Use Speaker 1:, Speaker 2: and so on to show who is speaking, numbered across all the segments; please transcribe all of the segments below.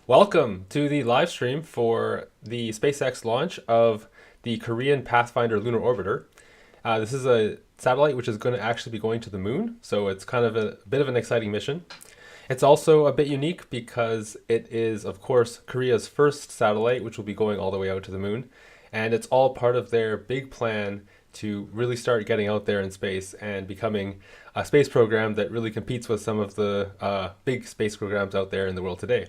Speaker 1: Welcome to the live stream for the SpaceX launch of the Korean Pathfinder Lunar Orbiter. This is a satellite which is going to actually be going to the moon, so it's kind of a bit of an exciting mission. It's also a bit unique because it is, of course, Korea's first satellite, which will be going all the way out to the moon, and it's all part of their big plan to really start getting out there in space and becoming a space program that really competes with some of the big space programs out there in the world today.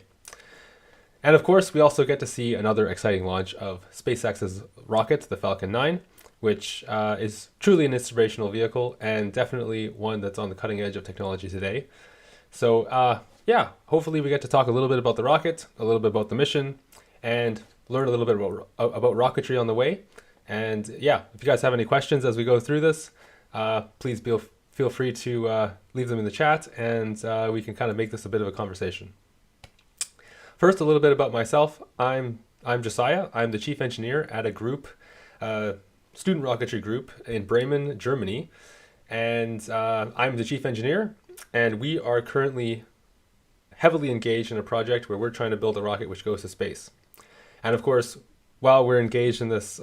Speaker 1: And of course, we also get to see another exciting launch of SpaceX's rocket, the Falcon 9, which is truly an inspirational vehicle and definitely one that's on the cutting edge of technology today. So yeah, hopefully we get to talk a little bit about the rocket, a little bit about the mission, and learn a little bit about rocketry on the way. And yeah, if you guys have any questions as we go through this, please feel free to leave them in the chat, and we can kind of make this a bit of a conversation. First, a little bit about myself. I'm Josiah. I'm the chief engineer at a group, student rocketry group in Bremen, Germany, and I'm the chief engineer. And we are currently heavily engaged in a project where we're trying to build a rocket which goes to space. And of course, while we're engaged in this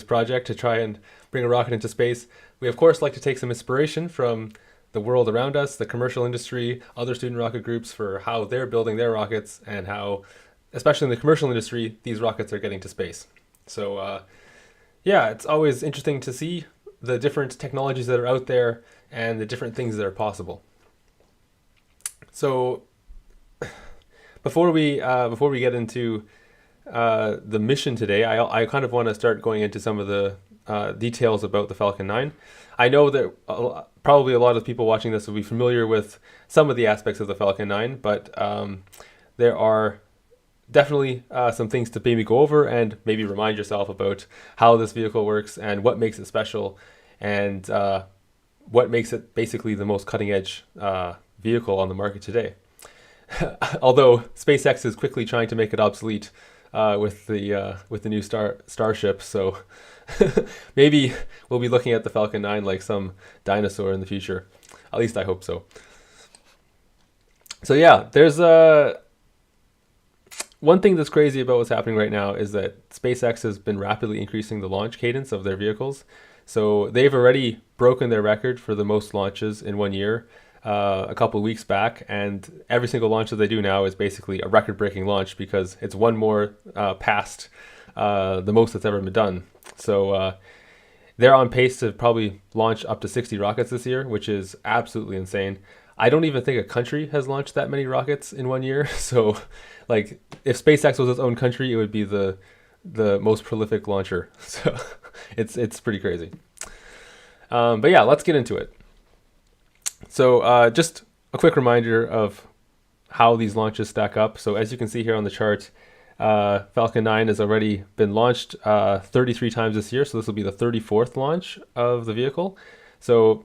Speaker 1: project to try and bring a rocket into space, we of course like to take some inspiration from the world around us, the commercial industry, other student rocket groups, for how they're building their rockets and how, especially in the commercial industry, these rockets are getting to space. So yeah, it's always interesting to see the different technologies that are out there and the different things that are possible. So before we get into the mission today, I kind of want to start going into some of the details about the Falcon 9. I know that probably a lot of people watching this will be familiar with some of the aspects of the Falcon 9, but there are definitely some things to maybe go over and maybe remind yourself about how this vehicle works and what makes it special, and what makes it basically the most cutting edge vehicle on the market today. Although SpaceX is quickly trying to make it obsolete with the new Starship, so maybe we'll be looking at the Falcon 9 like some dinosaur in the future. At least I hope so. So yeah, there's one thing that's crazy about what's happening right now is that SpaceX has been rapidly increasing the launch cadence of their vehicles. So they've already broken their record for the most launches in 1 year a couple of weeks back, and every single launch that they do now is basically a record-breaking launch because it's one more past the most that's ever been done. So they're on pace to probably launch up to 60 rockets this year, which is absolutely insane. I don't even think a country has launched that many rockets in 1 year. So like if SpaceX was its own country, it would be the most prolific launcher. So it's pretty crazy. But yeah, let's get into it. So just a quick reminder of how these launches stack up. So as you can see here on the chart, Falcon 9 has already been launched 33 times this year. So this will be the 34th launch of the vehicle. So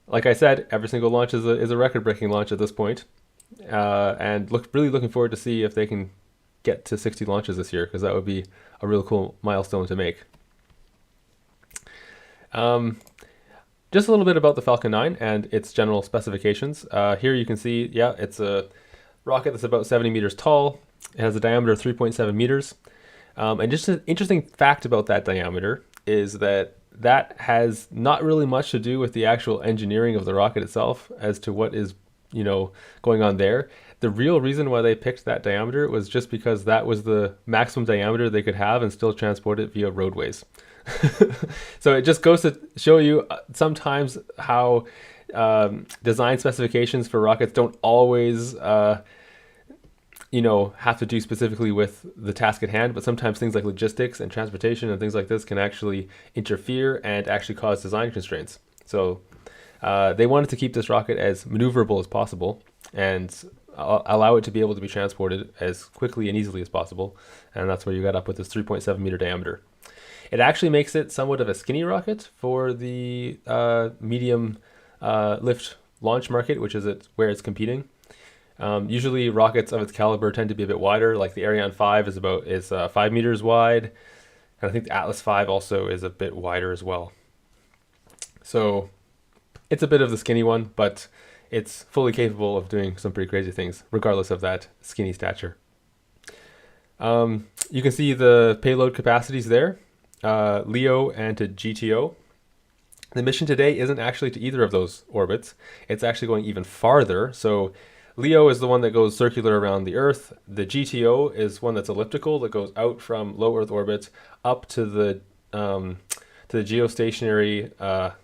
Speaker 1: like I said, every single launch is a record-breaking launch at this point. And really looking forward to see if they can get to 60 launches this year, because that would be a real cool milestone to make. Just a little bit about the Falcon 9 and its general specifications. Here you can see, yeah, it's a rocket that's about 70 meters tall. It has a diameter of 3.7 meters. And just an interesting fact about that diameter is that has not really much to do with the actual engineering of the rocket itself as to what is, going on there. The real reason why they picked that diameter was just because that was the maximum diameter they could have and still transport it via roadways. So it just goes to show you sometimes how design specifications for rockets don't always have to do specifically with the task at hand, but sometimes things like logistics and transportation and things like this can actually interfere and actually cause design constraints. So they wanted to keep this rocket as maneuverable as possible and allow it to be able to be transported as quickly and easily as possible, and that's where you got up with this 3.7 meter diameter. It actually makes it somewhat of a skinny rocket for the medium lift launch market, which is where it's competing. Usually rockets of its caliber tend to be a bit wider, like the Ariane 5 is 5 meters wide, and I think the Atlas 5 also is a bit wider as well. So it's a bit of the skinny one, but it's fully capable of doing some pretty crazy things, regardless of that skinny stature. You can see the payload capacities there. LEO and to GTO. The mission today isn't actually to either of those orbits. It's actually going even farther. So LEO is the one that goes circular around the Earth. The GTO is one that's elliptical that goes out from low Earth orbit up to the geostationary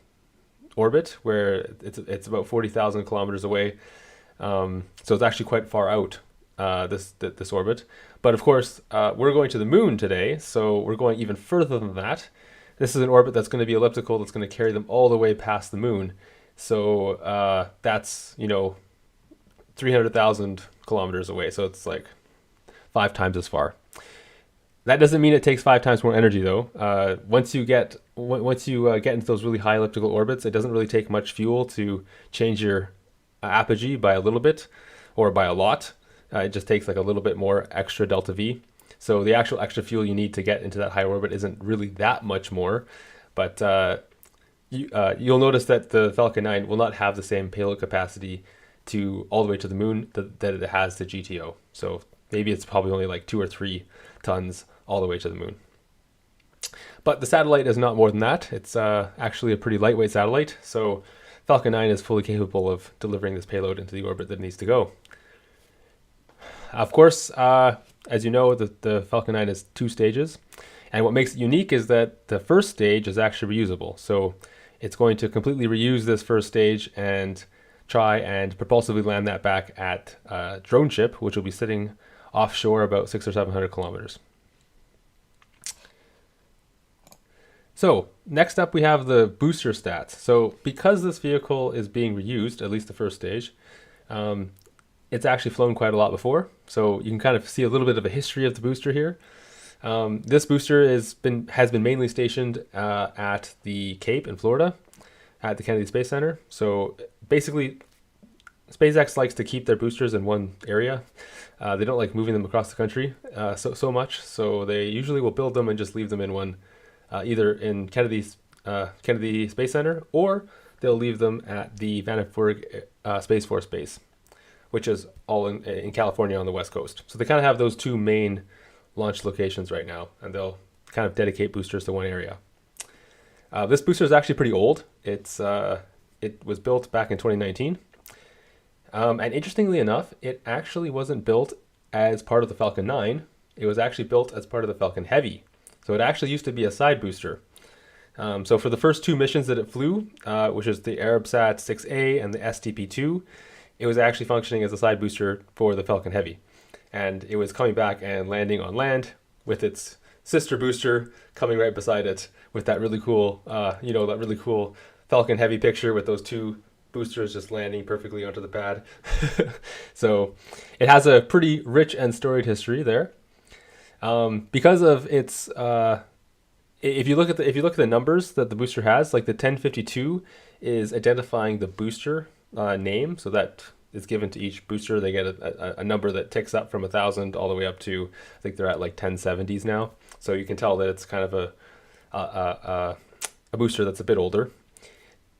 Speaker 1: orbit, where it's about 40,000 kilometers away. So it's actually quite far out, this orbit. But of course, we're going to the moon today, so we're going even further than that. This is an orbit that's going to be elliptical, that's going to carry them all the way past the moon. So that's, 300,000 kilometers away. So it's like 5 times as far. That doesn't mean it takes 5 times more energy, though. Once you get into those really high elliptical orbits, it doesn't really take much fuel to change your apogee by a little bit or by a lot. It just takes like a little bit more extra delta V. So the actual extra fuel you need to get into that high orbit isn't really that much more. But you'll notice that the Falcon 9 will not have the same payload capacity to all the way to the moon that it has to GTO. So maybe it's probably only like 2 or 3 tons all the way to the moon. But the satellite is not more than that. It's actually a pretty lightweight satellite. So Falcon 9 is fully capable of delivering this payload into the orbit that it needs to go. Of course, as you know, the Falcon 9 is 2 stages. And what makes it unique is that the first stage is actually reusable. So it's going to completely reuse this first stage and try and propulsively land that back at a drone ship, which will be sitting offshore about 600 or 700 kilometers. So next up we have the booster stats. So because this vehicle is being reused, at least the first stage, it's actually flown quite a lot before. So you can kind of see a little bit of a history of the booster here. This booster has been mainly stationed at the Cape in Florida, at the Kennedy Space Center. So basically, SpaceX likes to keep their boosters in one area. They don't like moving them across the country so much. So they usually will build them and just leave them in one, either in Kennedy Space Center, or they'll leave them at the Vandenberg Space Force Base, which is all in California on the West Coast. So they kind of have those 2 main launch locations right now, and they'll kind of dedicate boosters to one area. This booster is actually pretty old. It was built back in 2019. And interestingly enough, it actually wasn't built as part of the Falcon 9. It was actually built as part of the Falcon Heavy. So it actually used to be a side booster. So for the first 2 missions that it flew, which is the Arabsat 6A and the STP-2, it was actually functioning as a side booster for the Falcon Heavy. And it was coming back and landing on land with its sister booster coming right beside it with that really cool, that really cool Falcon Heavy picture with those 2 boosters just landing perfectly onto the pad. So it has a pretty rich and storied history there. Because of its, if you look at the numbers that the booster has, like the 1052 is identifying the booster name, so that is given to each booster. They get a number that ticks up from 1,000 all the way up to, I think they're at like 1070s now. So you can tell that it's kind of a booster that's a bit older.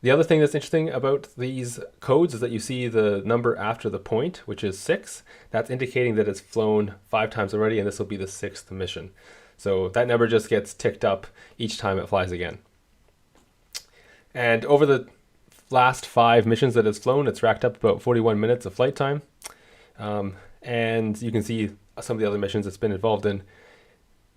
Speaker 1: The other thing that's interesting about these codes is that you see the number after the point, which is 6. That's indicating that it's flown 5 times already, and this will be the 6th mission. So that number just gets ticked up each time it flies again. And over the last 5 missions that it's flown, it's racked up about 41 minutes of flight time. And you can see some of the other missions it's been involved in.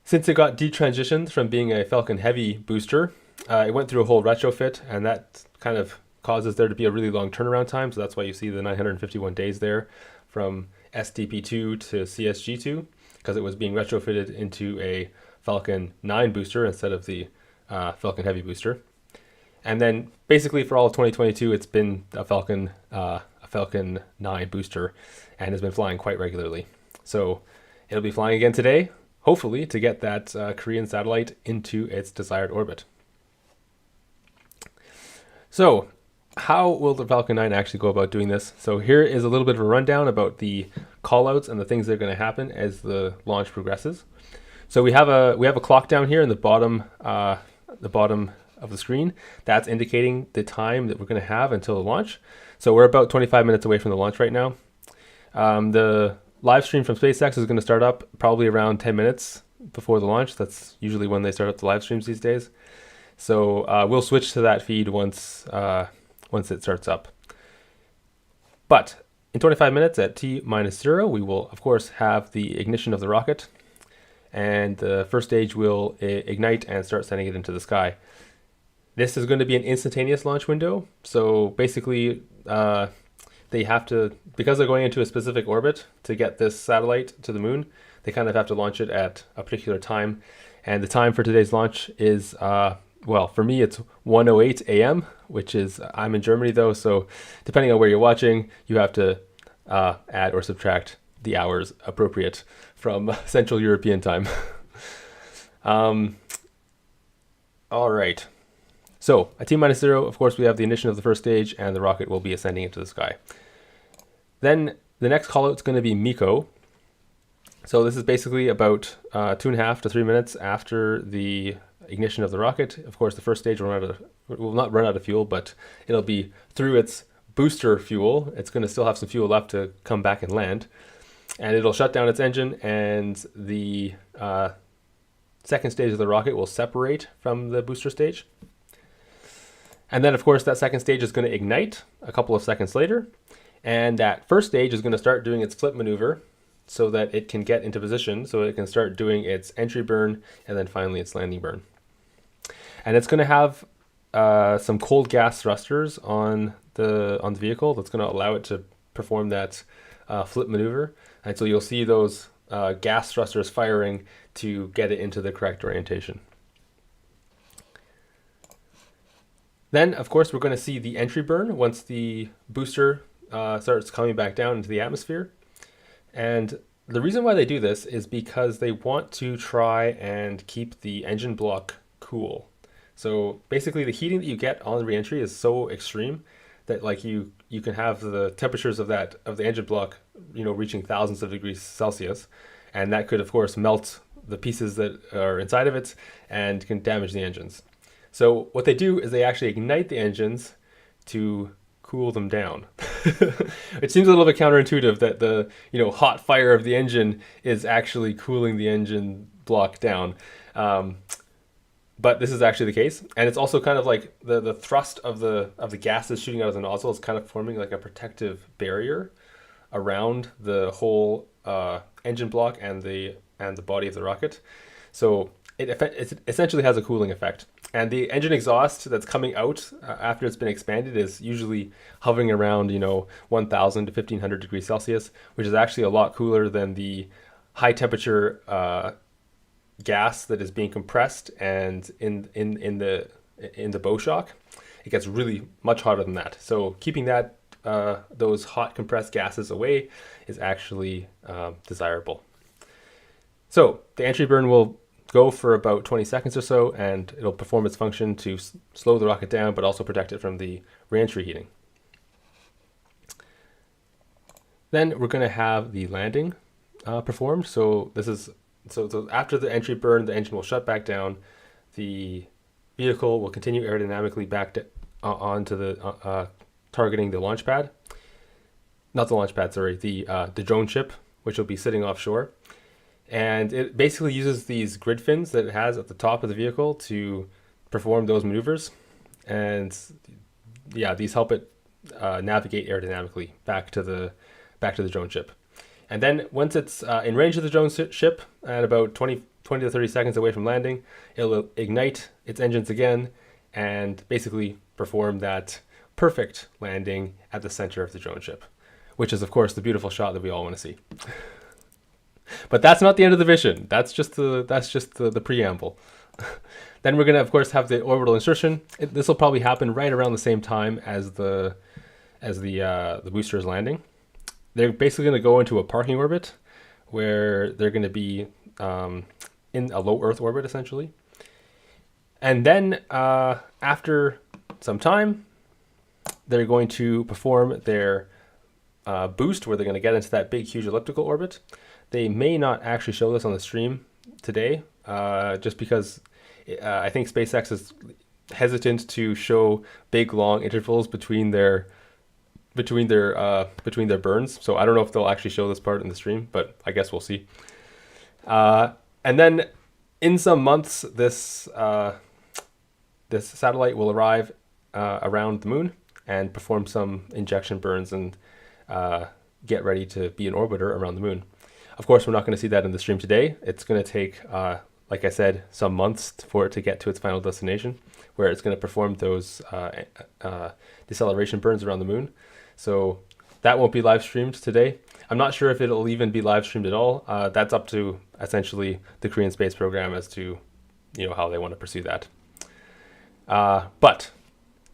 Speaker 1: Since it got detransitioned from being a Falcon Heavy booster, it went through a whole retrofit, and that kind of causes there to be a really long turnaround time. So that's why you see the 951 days there from STP-2 to CSG-2, because it was being retrofitted into a Falcon 9 booster instead of the Falcon Heavy booster. And then basically for all of 2022, it's been a Falcon 9 booster and has been flying quite regularly. So it'll be flying again today, hopefully, to get that Korean satellite into its desired orbit. So how will the Falcon 9 actually go about doing this? So here is a little bit of a rundown about the callouts and the things that are going to happen as the launch progresses. So we have a clock down here in the bottom of the screen. That's indicating the time that we're going to have until the launch. So we're about 25 minutes away from the launch right now. The live stream from SpaceX is going to start up probably around 10 minutes before the launch. That's usually when they start up the live streams these days. So we'll switch to that feed once it starts up. But in 25 minutes at T-0, we will, of course, have the ignition of the rocket. And the first stage will ignite and start sending it into the sky. This is going to be an instantaneous launch window. So basically, they have to, because they're going into a specific orbit to get this satellite to the moon, they kind of have to launch it at a particular time. And the time for today's launch is, well, for me, it's 1:08 a.m., which is, I'm in Germany though, so depending on where you're watching, you have to add or subtract the hours appropriate from Central European time. All right. So at T-0, of course, we have the ignition of the first stage, and the rocket will be ascending into the sky. Then the next call out is going to be MECO. So this is basically about 2.5 to 3 minutes after the ignition of the rocket. Of course, the first stage will not run out of fuel, but it'll be through its booster fuel. It's going to still have some fuel left to come back and land. And it'll shut down its engine, and the second stage of the rocket will separate from the booster stage. And then, of course, that second stage is going to ignite a couple of seconds later. And that first stage is going to start doing its flip maneuver so that it can get into position, so it can start doing its entry burn and then finally its landing burn. And it's going to have some cold gas thrusters on the vehicle that's going to allow it to perform that flip maneuver. And so you'll see those gas thrusters firing to get it into the correct orientation. Then, of course, we're going to see the entry burn once the booster starts coming back down into the atmosphere. And the reason why they do this is because they want to try and keep the engine block cool. So basically, the heating that you get on reentry is so extreme that like you can have the temperatures of the engine block, reaching thousands of degrees Celsius, and that could, of course, melt the pieces that are inside of it and can damage the engines. So what they do is they actually ignite the engines to cool them down. It seems a little bit counterintuitive that the hot fire of the engine is actually cooling the engine block down. But this is actually the case, and it's also kind of like the thrust of the gases shooting out of the nozzle is kind of forming like a protective barrier around the whole engine block and the body of the rocket. So it essentially has a cooling effect. And the engine exhaust that's coming out after it's been expanded is usually hovering around 1,000 to 1,500 degrees Celsius, which is actually a lot cooler than the high temperature gas that is being compressed. And in the bow shock, it gets really much hotter than that. So keeping that those hot compressed gases away is actually desirable. So the entry burn will go for about 20 seconds or so, and it'll perform its function to slow the rocket down, but also protect it from the reentry heating. Then we're going to have the landing performed. So after the entry burn, the engine will shut back down. The vehicle will continue aerodynamically back onto the targeting the launch pad. Not the launch pad, sorry, the drone ship, which will be sitting offshore. And it basically uses these grid fins that it has at the top of the vehicle to perform those maneuvers. And yeah, these help it navigate aerodynamically back to the drone ship. And then once it's in range of the drone ship at about 20 to 30 seconds away from landing, it'll ignite its engines again and basically perform that perfect landing at the center of the drone ship, which is, of course, the beautiful shot that we all want to see. But that's not the end of the mission. That's just the preamble. Then we're going to, of course, have the orbital insertion. This will probably happen right around the same time as the booster is landing. They're basically going to go into a parking orbit where they're going to be in a low Earth orbit, essentially. And then after some time, they're going to perform their boost, where they're going to get into that big, huge elliptical orbit. They may not actually show this on the stream today, just because I think SpaceX is hesitant to show big, long intervals between their burns. So I don't know if they'll actually show this part in the stream, but I guess we'll see. And then in some months, this satellite will arrive around the moon and perform some injection burns and get ready to be an orbiter around the moon. Of course, we're not going to see that in the stream today. It's going to take, like I said, some months for it to get to its final destination, where it's going to perform those deceleration burns around the moon. So that won't be live streamed today. I'm not sure if it'll even be live streamed at all. That's up to essentially the Korean space program as to how they want to pursue that. But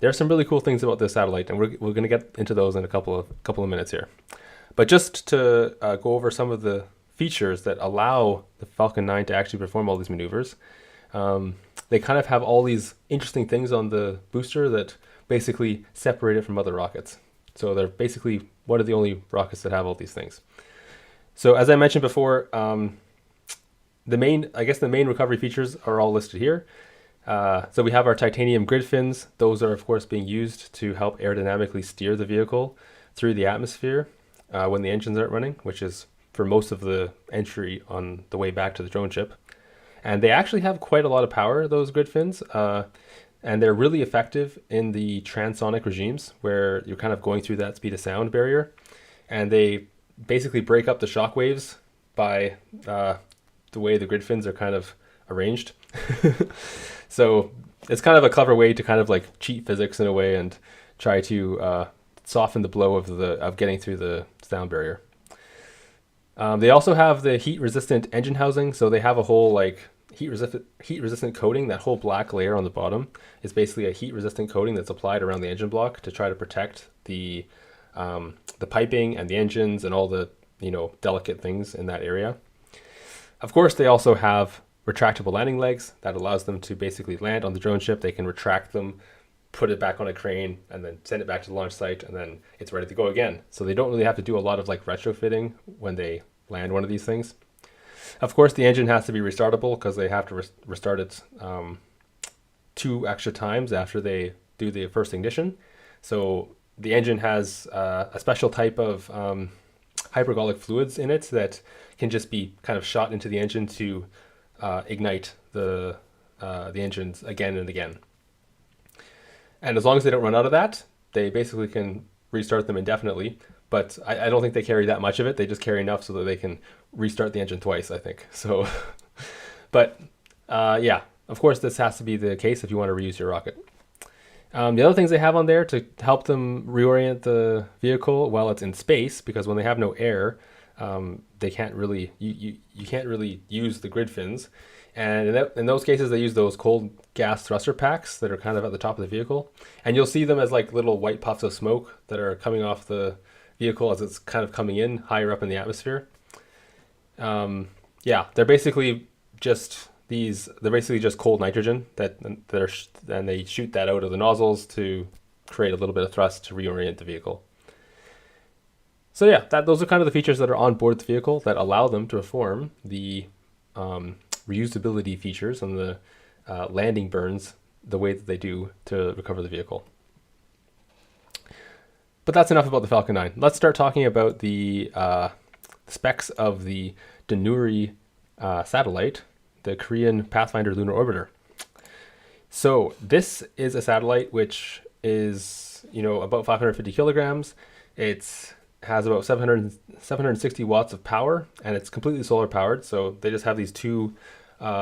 Speaker 1: there are some really cool things about this satellite, and we're going to get into those in a couple of minutes here. But just to go over some of the features that allow the Falcon 9 to actually perform all these maneuvers, they kind of have all these interesting things on the booster that basically separate it from other rockets. So they're basically one of the only rockets that have all these things. So as I mentioned before, the main recovery features are all listed here. So we have our titanium grid fins. Those are of course being used to help aerodynamically steer the vehicle through the atmosphere when the engines aren't running, which is for most of the entry on the way back to the drone ship. And they actually have quite a lot of power, those grid fins, and they're really effective in the transonic regimes where you're kind of going through that speed of sound barrier. And they basically break up the shock waves by the way the grid fins are kind of arranged. So it's kind of a clever way to kind of like cheat physics in a way and try to soften the blow of getting through the sound barrier. They also have the heat-resistant engine housing, so they have a whole like heat-resistant coating. That whole black layer on the bottom is basically a heat-resistant coating that's applied around the engine block to try to protect the piping and the engines and all the delicate things in that area. Of course, they also have retractable landing legs that allows them to basically land on the drone ship. They can retract them, put it back on a crane, and then send it back to the launch site, and then it's ready to go again. So they don't really have to do a lot of like retrofitting when they land one of these things. Of course, the engine has to be restartable because they have to restart it 2 extra times after they do the first ignition. So the engine has a special type of hypergolic fluids in it that can just be kind of shot into the engine to ignite the engines again and again. And as long as they don't run out of that, they basically can restart them indefinitely. But I don't think they carry that much of it. They just carry enough so that they can restart the engine twice, I think. So, but yeah, of course, this has to be the case if you want to reuse your rocket. The other things they have on there to help them reorient the vehicle while it's in space, because when they have no air, they can't really you can't really use the grid fins. And in those cases, they use those cold gas thruster packs that are kind of at the top of the vehicle. And you'll see them as like little white puffs of smoke that are coming off the vehicle as it's kind of coming in higher up in the atmosphere. Yeah, they're basically just cold nitrogen and they shoot that out of the nozzles to create a little bit of thrust to reorient the vehicle. So yeah, those are kind of the features that are on board the vehicle that allow them to perform the reusability features and the landing burns the way that they do to recover the vehicle. But that's enough about the Falcon 9. Let's start talking about the specs of the Danuri satellite, the Korean Pathfinder Lunar Orbiter. So this is a satellite which is, about 550 kilograms. It has about 760 watts of power, and it's completely solar powered. So they just have these 2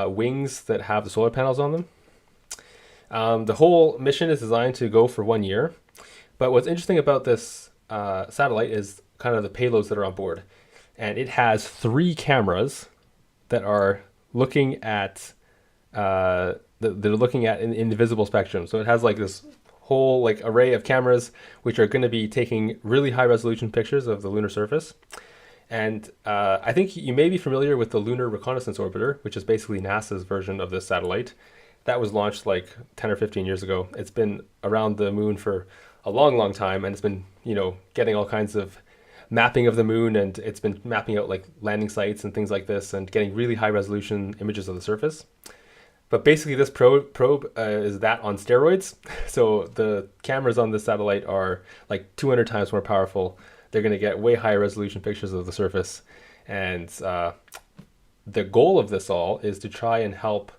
Speaker 1: wings that have the solar panels on them. The whole mission is designed to go for 1 year. But what's interesting about this satellite is kind of the payloads that are on board. And it has 3 cameras that are looking at in the visible spectrum. So it has like this whole like array of cameras which are going to be taking really high resolution pictures of the lunar surface. And I think you may be familiar with the Lunar Reconnaissance Orbiter, which is basically NASA's version of this satellite. That was launched like 10 or 15 years ago. It's been around the moon for a long, long time, and it's been, getting all kinds of mapping of the moon, and it's been mapping out like landing sites and things like this and getting really high resolution images of the surface. But basically this probe is that on steroids. So the cameras on this satellite are like 200 times more powerful. They're going to get way higher resolution pictures of the surface. And the goal of this all is to try and help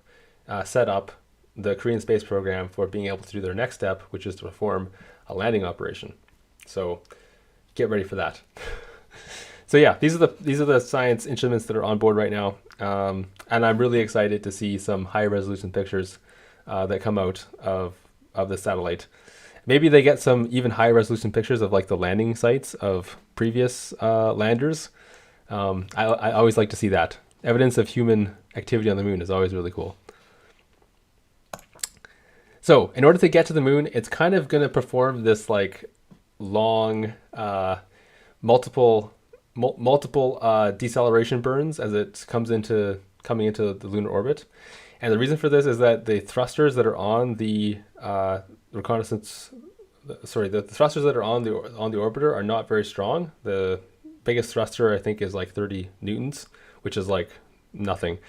Speaker 1: set up the Korean space program for being able to do their next step, which is to perform a landing operation. So get ready for that. So yeah, these are the science instruments that are on board right now. And I'm really excited to see some high resolution pictures that come out of the satellite. Maybe they get some even higher resolution pictures of like the landing sites of previous landers. I always like to see that. Evidence of human activity on the moon is always really cool. So in order to get to the moon, it's kind of going to perform this like long multiple multiple deceleration burns as it coming into the lunar orbit. And the reason for this is that the thrusters that are on the reconnaissance, the thrusters that are on the orbiter are not very strong. The biggest thruster I think is like 30 newtons, which is like nothing.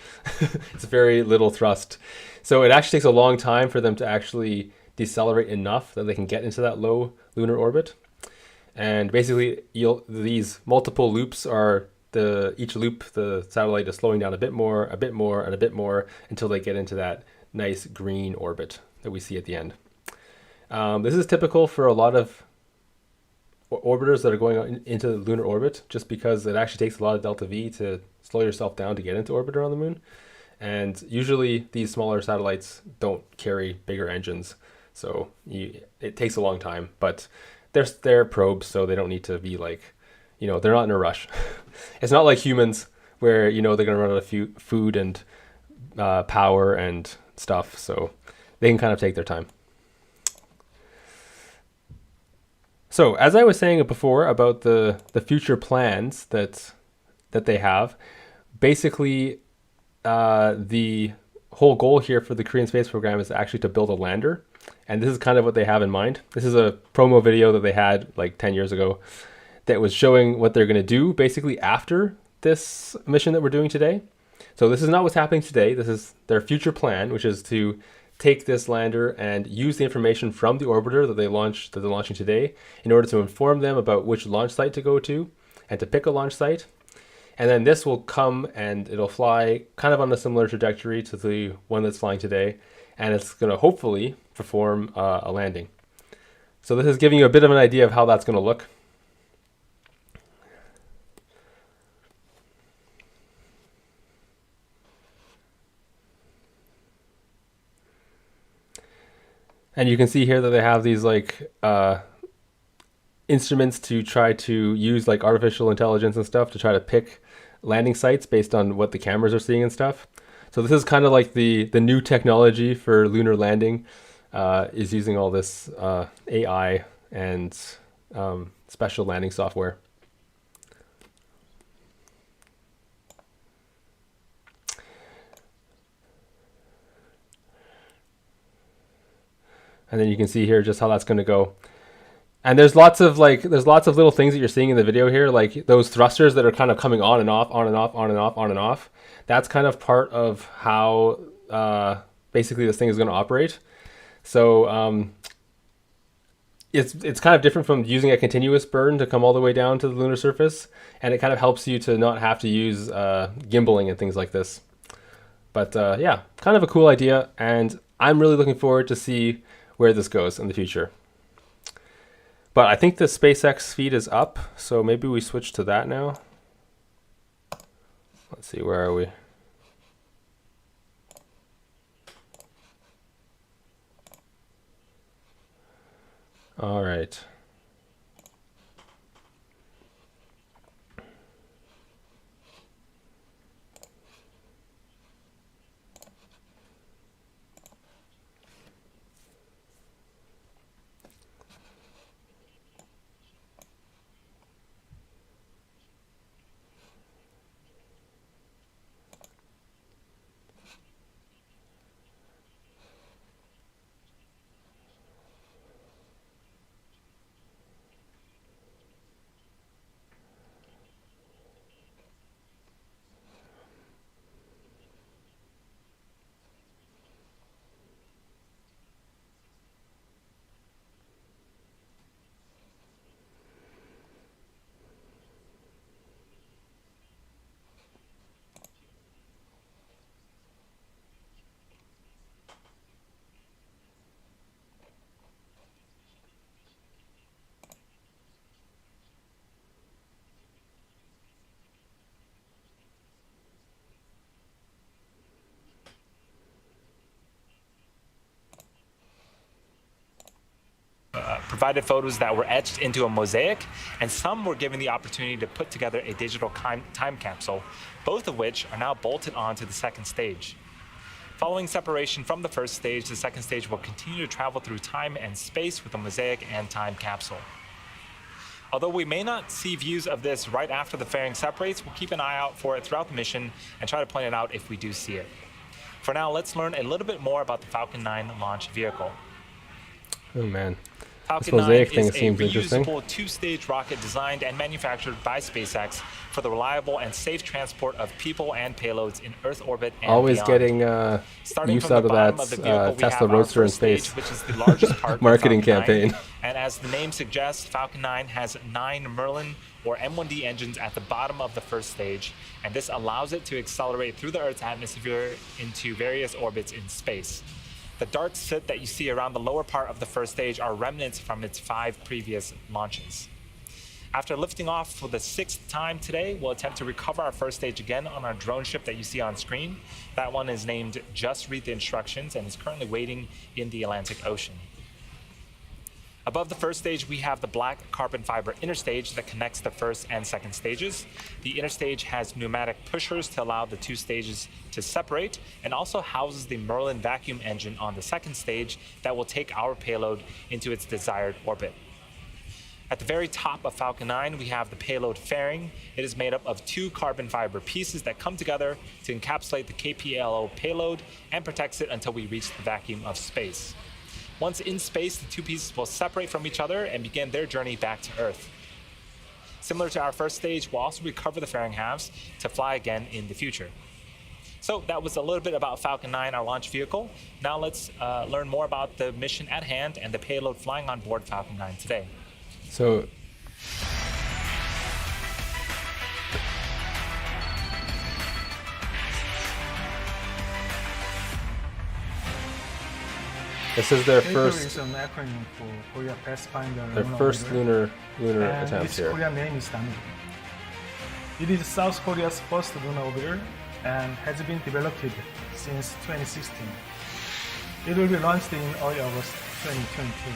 Speaker 1: It's very little thrust. So it actually takes a long time for them to actually decelerate enough that they can get into that low lunar orbit. And basically these multiple loops are each loop the satellite is slowing down a bit more, and a bit more until they get into that nice green orbit that we see at the end. This is typical for a lot of orbiters that are going into the lunar orbit, just because it actually takes a lot of delta V to slow yourself down to get into orbit around the moon. And usually these smaller satellites don't carry bigger engines, so it takes a long time. But they're probes, so they don't need to be like, they're not in a rush. It's not like humans where they're going to run out of food and power and stuff, so they can kind of take their time. So as I was saying before about the future plans that they have, basically the whole goal here for the Korean space program is actually to build a lander. And this is kind of what they have in mind. This is a promo video that they had like 10 years ago that was showing what they're going to do basically after this mission that we're doing today. So this is not what's happening today. This is their future plan, which is to take this lander and use the information from the orbiter that they're launching today in order to inform them about which launch site to go to and to pick a launch site. And then this will come and it'll fly kind of on a similar trajectory to the one that's flying today. And it's going to hopefully perform a landing. So this is giving you a bit of an idea of how that's going to look. And you can see here that they have these like instruments to try to use like artificial intelligence and stuff to try to pick landing sites based on what the cameras are seeing and stuff. So this is kind of like the new technology for lunar landing, is using all this AI and special landing software. And then you can see here just how that's going to go. And there's lots of little things that you're seeing in the video here, like those thrusters that are kind of coming on and off, on and off, on and off, on and off. That's kind of part of how basically this thing is going to operate. So it's kind of different from using a continuous burn to come all the way down to the lunar surface, and it kind of helps you to not have to use gimbaling and things like this. But yeah, kind of a cool idea, and I'm really looking forward to see where this goes in the future. But I think the SpaceX feed is up, so maybe we switch to that now. Let's see, where are we? All right.
Speaker 2: Provided photos that were etched into a mosaic, and some were given the opportunity to put together a digital time capsule, both of which are now bolted onto the second stage. Following separation from the first stage, the second stage will continue to travel through time and space with a mosaic and time capsule. Although we may not see views of this right after the fairing separates, we'll keep an eye out for it throughout the mission and try to point it out if we do see it. For now, let's learn a little bit more about the Falcon 9 launch vehicle.
Speaker 1: Oh man.
Speaker 2: Falcon
Speaker 1: This mosaic
Speaker 2: 9
Speaker 1: thing
Speaker 2: is a
Speaker 1: seems interesting.
Speaker 2: reusable two-stage rocket designed and manufactured by SpaceX for the reliable and safe transport of people and payloads in Earth orbit and
Speaker 1: Always
Speaker 2: beyond.
Speaker 1: getting
Speaker 2: Starting
Speaker 1: use
Speaker 2: from
Speaker 1: out
Speaker 2: the
Speaker 1: of
Speaker 2: bottom of the vehicle,
Speaker 1: that
Speaker 2: we
Speaker 1: Tesla
Speaker 2: have our
Speaker 1: Roadster in
Speaker 2: first stage,
Speaker 1: space.
Speaker 2: which is the largest part of
Speaker 1: Marketing
Speaker 2: Falcon 9.
Speaker 1: campaign.
Speaker 2: And as the name suggests, Falcon 9 has 9 Merlin or M1D engines at the bottom of the first stage, and this allows it to accelerate through the Earth's atmosphere into various orbits in space. The dark soot that you see around the lower part of the first stage are remnants from its 5 previous launches. After lifting off for the 6th time today, we'll attempt to recover our first stage again on our drone ship that you see on screen. That one is named Just Read the Instructions and is currently waiting in the Atlantic Ocean. Above the first stage, we have the black carbon fiber inner stage that connects the first and second stages. The inner stage has pneumatic pushers to allow the 2 stages to separate, and also houses the Merlin vacuum engine on the second stage that will take our payload into its desired orbit. At the very top of Falcon 9, we have the payload fairing. It is made up of 2 carbon fiber pieces that come together to encapsulate the KPLO payload and protects it until we reach the vacuum of space. Once in space, the 2 pieces will separate from each other and begin their journey back to Earth. Similar to our first stage, we'll also recover the fairing halves to fly again in the future. So that was a little bit about Falcon 9, our launch vehicle. Now let's learn more about the mission at hand and the payload flying on board Falcon 9 today.
Speaker 1: So this is their
Speaker 3: KPLO
Speaker 1: first
Speaker 3: is an acronym for Korea Pathfinder
Speaker 1: their
Speaker 3: Lunar
Speaker 1: first
Speaker 3: Orbiter,
Speaker 1: lunar
Speaker 3: and
Speaker 1: attempt
Speaker 3: its
Speaker 1: here.
Speaker 3: Korean name is Danuri. It is South Korea's first lunar orbiter and has been developed since 2016. It will be launched in early August 2022.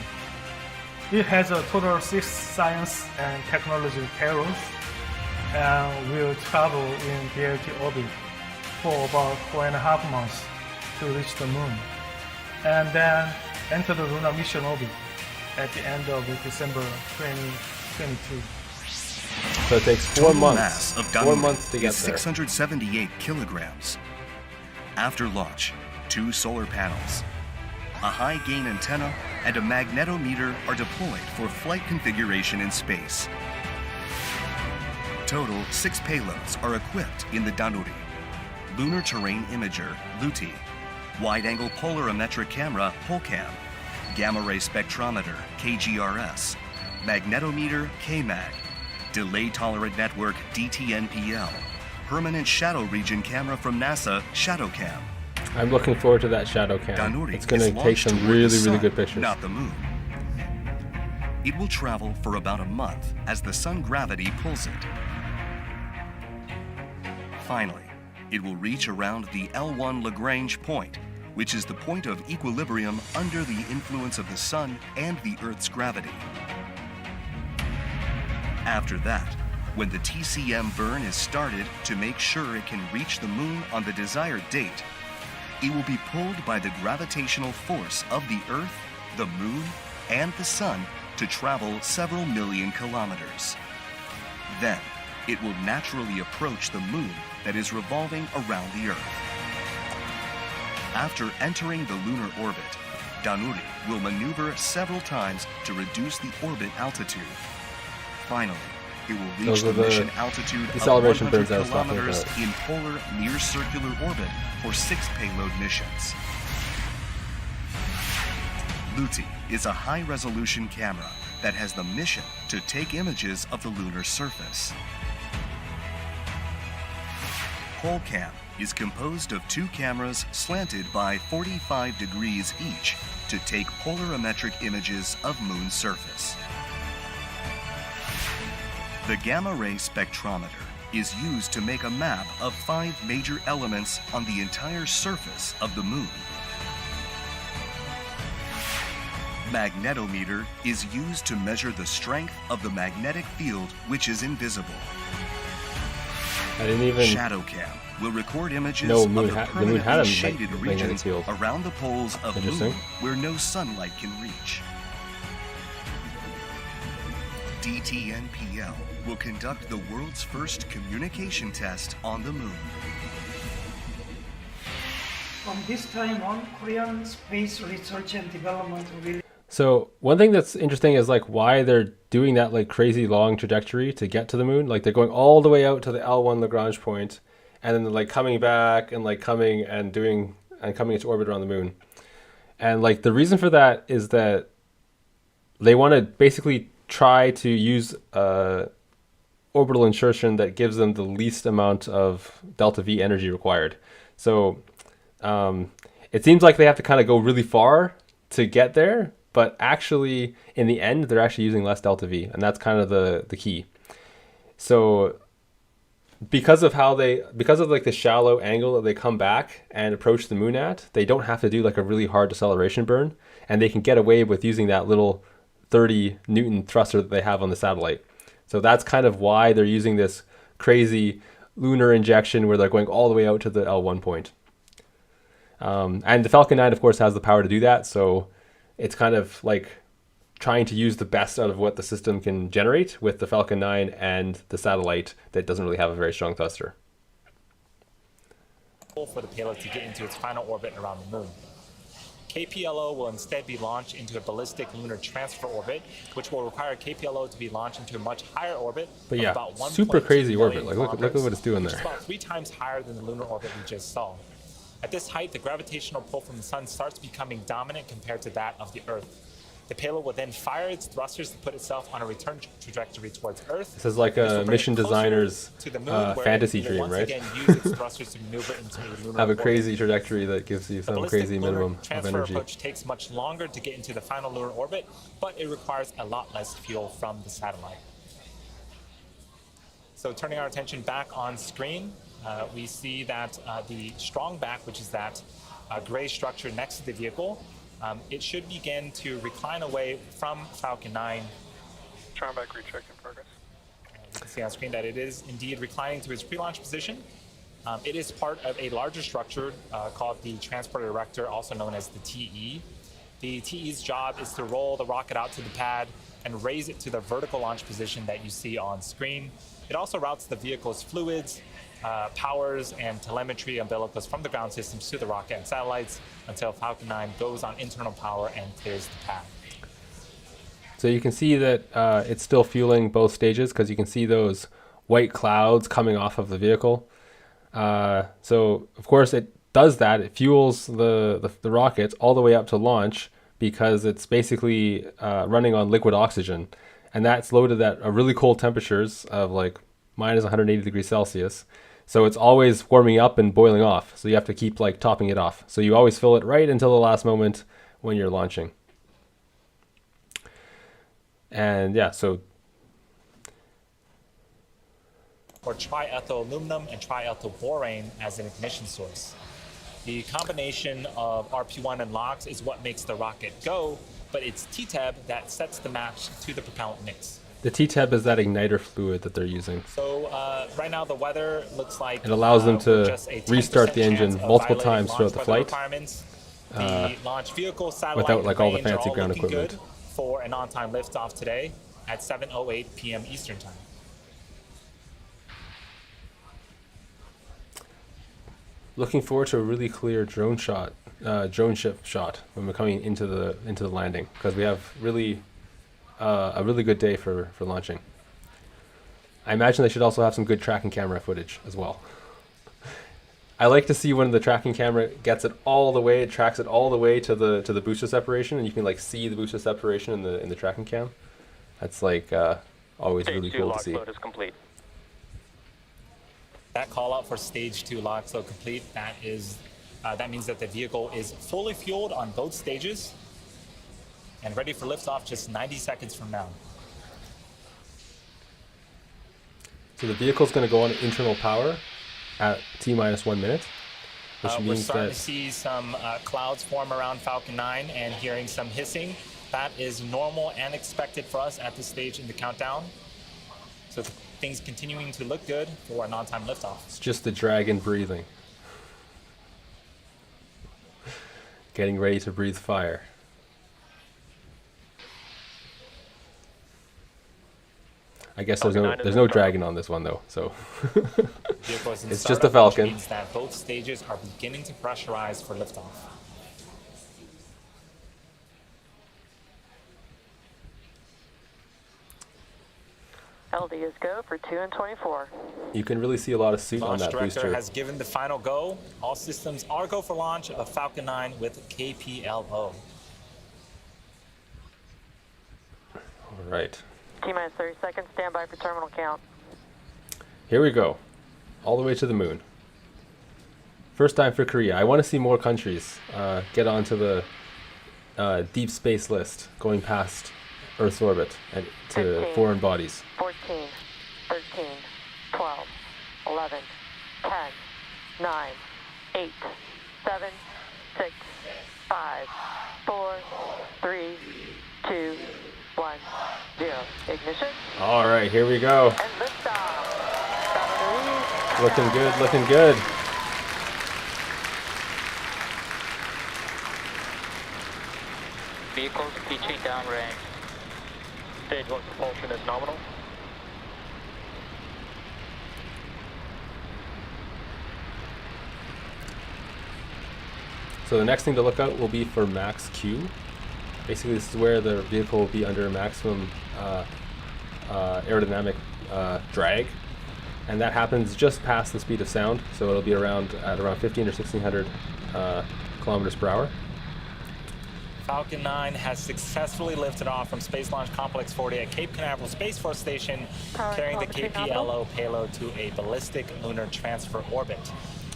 Speaker 3: It has a total of 6 science and technology payloads and will travel in BLT orbit for about 4.5 months to reach the moon, and then enter the lunar mission orbit at the end of December 2022.
Speaker 1: So it takes 4
Speaker 4: Total
Speaker 1: months.
Speaker 4: mass of
Speaker 1: 4
Speaker 4: Danuri
Speaker 1: months to get
Speaker 4: is
Speaker 1: there.
Speaker 4: 678 kilograms. After launch, 2 solar panels, a high gain antenna, and a magnetometer are deployed for flight configuration in space. Total 6 payloads are equipped in the Danuri: Lunar Terrain Imager, LUTI, Wide-Angle Polarimetric Camera, POLCAM, Gamma Ray Spectrometer, KGRS, Magnetometer, KMAG, Delay Tolerant Network, DTNPL, Permanent Shadow Region Camera from NASA, ShadowCam.
Speaker 1: I'm looking forward to that shadow cam.
Speaker 4: Danuri
Speaker 1: It's going
Speaker 4: is
Speaker 1: to take
Speaker 4: launched
Speaker 1: some
Speaker 4: toward the
Speaker 1: really
Speaker 4: sun,
Speaker 1: good pictures.
Speaker 4: not the moon. It will travel for about a month as the sun gravity pulls it. Finally, it will reach around the L1 Lagrange point, which is the point of equilibrium under the influence of the sun and the Earth's gravity. After that, when the TCM burn is started to make sure it can reach the moon on the desired date, it will be pulled by the gravitational force of the Earth, the moon, and the sun to travel several million kilometers. Then, it will naturally approach the moon that is revolving around the Earth. After entering the lunar orbit, Danuri will maneuver several times to reduce the orbit altitude. Finally, it will reach
Speaker 1: Those are
Speaker 4: the
Speaker 1: the
Speaker 4: mission altitude of
Speaker 1: deceleration
Speaker 4: 100
Speaker 1: burns I was talking
Speaker 4: kilometers
Speaker 1: about.
Speaker 4: in polar near-circular orbit for 6 payload missions. LUTI is a high-resolution camera that has the mission to take images of the lunar surface. POLCAM is composed of 2 cameras slanted by 45 degrees each to take polarimetric images of moon surface. The gamma ray spectrometer is used to make a map of 5 major elements on the entire surface of the moon. Magnetometer is used to measure the strength of the magnetic field, which is invisible.
Speaker 1: I didn't even.
Speaker 4: ShadowCam will record images
Speaker 1: No,
Speaker 4: of
Speaker 1: moon
Speaker 4: the
Speaker 1: the moon
Speaker 4: permanently
Speaker 1: had a
Speaker 4: shaded
Speaker 1: magnetic
Speaker 4: regions
Speaker 1: field.
Speaker 4: around the poles of
Speaker 1: Interesting.
Speaker 4: moon where no sunlight can reach. DTNPL will conduct the world's first communication test on the moon.
Speaker 5: From this time on, Korean space research and development will.
Speaker 1: So one thing that's interesting is like why they're doing that like crazy long trajectory to get to the moon. Like they're going all the way out to the L1 Lagrange point, and then they're like coming back and like coming and doing and coming into orbit around the moon. And like the reason for that is that they want to basically try to use orbital insertion that gives them the least amount of delta V energy required. So it seems like they have to kind of go really far to get there, but actually in the end they're actually using less delta V, and that's kind of the key. So because of like the shallow angle that they come back and approach the moon at, they don't have to do like a really hard deceleration burn, and they can get away with using that little 30 Newton thruster that they have on the satellite. So that's kind of why they're using this crazy lunar injection where they're going all the way out to the L1 point. And the Falcon 9, of course, has the power to do that. So it's kind of like trying to use the best out of what the system can generate with the Falcon 9 and the satellite that doesn't really have a very strong thruster.
Speaker 2: For the payload to get into its final orbit around the moon. KPLO will instead be launched into a ballistic lunar transfer orbit, which will require KPLO to be launched into a much higher orbit.
Speaker 1: But yeah,
Speaker 2: about
Speaker 1: super crazy orbit. Like look at
Speaker 2: kilometers,
Speaker 1: what it's doing
Speaker 2: which
Speaker 1: there.
Speaker 2: is about 3 times higher than the lunar orbit we just saw. At this height, the gravitational pull from the sun starts becoming dominant compared to that of the Earth. The payload will then fire its thrusters to put itself on a return trajectory towards Earth.
Speaker 1: This is like a mission designer's fantasy dream, right?
Speaker 2: Use its thrusters to maneuver into the lunar
Speaker 1: Have a
Speaker 2: orbit.
Speaker 1: crazy trajectory that gives you some crazy minimum of
Speaker 2: transfer
Speaker 1: energy.
Speaker 2: approach takes much longer to get into the final lunar orbit, but it requires a lot less fuel from the satellite. So turning our attention back on screen, we see that the strong back, which is that gray structure next to the vehicle, it should begin to recline away from Falcon 9.
Speaker 6: Strong back recheck in progress.
Speaker 2: You can see on screen that it is indeed reclining to its pre-launch position. It is part of a larger structure called the Transporter Erector, also known as the TE. The TE's job is to roll the rocket out to the pad and raise it to the vertical launch position that you see on screen. It also routes the vehicle's fluids, powers, and telemetry umbilicals from the ground systems to the rocket and satellites until Falcon 9 goes on internal power and clears the pad.
Speaker 1: So you can see that it's still fueling both stages because you can see those white clouds coming off of the vehicle. So of course it does that. It fuels the rockets all the way up to launch because it's basically running on liquid oxygen. And that's loaded at a really cold temperatures of like minus 180 degrees Celsius. So it's always warming up and boiling off. So you have to keep like topping it off. So you always fill it right until the last moment when you're launching. And yeah, so
Speaker 2: or triethyl aluminum and triethyl borane as an ignition source. The combination of RP1 and LOX is what makes the rocket go, but it's TTEB that sets the match to the propellant mix.
Speaker 1: the TTEB is that igniter fluid that they're using.
Speaker 2: So right now the weather looks like
Speaker 1: It allows them to
Speaker 2: just a 10%
Speaker 1: restart the engine
Speaker 2: chance of
Speaker 1: multiple
Speaker 2: violating
Speaker 1: times throughout the
Speaker 2: launch
Speaker 1: flight.
Speaker 2: weather requirements. The launch vehicle, satellite,
Speaker 1: without, like, all the
Speaker 2: range are
Speaker 1: fancy ground
Speaker 2: looking
Speaker 1: equipment.
Speaker 2: good for an on-time liftoff today at 7:08 p.m. Eastern Time.
Speaker 1: Looking forward to a really clear drone ship shot when we're coming into the landing, because we have really a really good day for launching. I imagine they should also have some good tracking camera footage as well. I like to see when the tracking camera gets it all the way, it tracks it all the way to the booster separation, and you can like see the booster separation in the tracking cam. That's like always really cool to see.
Speaker 6: Stage 2 lock load is complete.
Speaker 2: That call out for stage 2 lock load complete. That means that the vehicle is fully fueled on both stages and ready for liftoff just 90 seconds from now.
Speaker 1: So the vehicle's going to go on internal power at T-1 minute, which
Speaker 2: We're
Speaker 1: means
Speaker 2: starting
Speaker 1: that
Speaker 2: to see some clouds form around Falcon 9 and hearing some hissing. That is normal and expected for us at this stage in the countdown. So things continuing to look good for an on-time liftoff.
Speaker 1: it's just the dragon breathing. Getting ready to breathe fire. I guess there's no dragon on this one though, so
Speaker 2: Vehicle is in
Speaker 1: it's just
Speaker 2: startup,
Speaker 1: a Falcon.
Speaker 2: which means that both stages are beginning to pressurize for liftoff.
Speaker 7: LD is go for 2 and 24.
Speaker 1: You can really see a lot of soot on
Speaker 2: Launch
Speaker 1: that
Speaker 2: director
Speaker 1: booster.
Speaker 2: has given the final go. All systems are go for launch of Falcon 9 with KPLO.
Speaker 1: All right,
Speaker 7: T-minus 30 seconds, stand by for terminal count.
Speaker 1: here we go, all the way to the moon. First time for Korea. I want to see more countries get onto the deep space list, going past Earth's orbit and to
Speaker 7: 15,
Speaker 1: foreign bodies.
Speaker 7: 14, 13, 12, 11, 10, 9, 8, 7, 6, 5, 4, 3, 2, 1, 0. Ignition
Speaker 1: All right, here we go.
Speaker 7: and liftoff. Danuri.
Speaker 1: Looking good, looking good.
Speaker 8: Vehicles PT downrange.
Speaker 6: Stage 1 propulsion is nominal.
Speaker 1: So the next thing to look out will be for max Q. Basically, this is where the vehicle will be under maximum aerodynamic drag, and that happens just past the speed of sound. So it'll be around 15 or 1600 kilometers per hour.
Speaker 2: Falcon 9 has successfully lifted off from Space Launch Complex 40 at Cape Canaveral Space Force Station,
Speaker 7: Power
Speaker 2: carrying the
Speaker 7: kilometry
Speaker 2: KPLO payload to a ballistic lunar transfer orbit.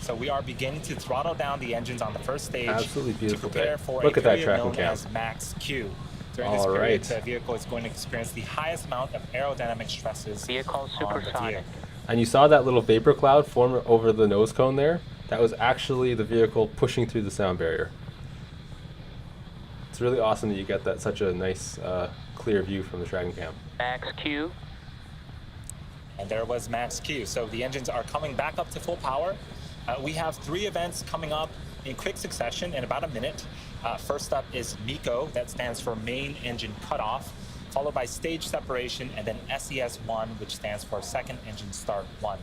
Speaker 2: So we are beginning to throttle down the engines on the first stage
Speaker 1: Absolutely beautiful
Speaker 2: to prepare
Speaker 1: day.
Speaker 2: for
Speaker 1: Look
Speaker 2: a
Speaker 1: at that
Speaker 2: period
Speaker 1: tracking
Speaker 2: known
Speaker 1: cam.
Speaker 2: as max Q. During this
Speaker 1: All
Speaker 2: period,
Speaker 1: right.
Speaker 2: the vehicle is going to experience the highest amount of aerodynamic stresses
Speaker 8: Vehicle
Speaker 2: on the
Speaker 8: supersonic.
Speaker 2: vehicle.
Speaker 1: And you saw that little vapor cloud form over the nose cone there? That was actually the vehicle pushing through the sound barrier. It's really awesome that you get that such a nice clear view from the tracking cam.
Speaker 8: Max Q.
Speaker 2: And there was max Q. So the engines are coming back up to full power. We have 3 events coming up in quick succession in about a minute. First up is MECO, that stands for main engine cutoff, followed by stage separation, and then SES1, which stands for second engine start 1.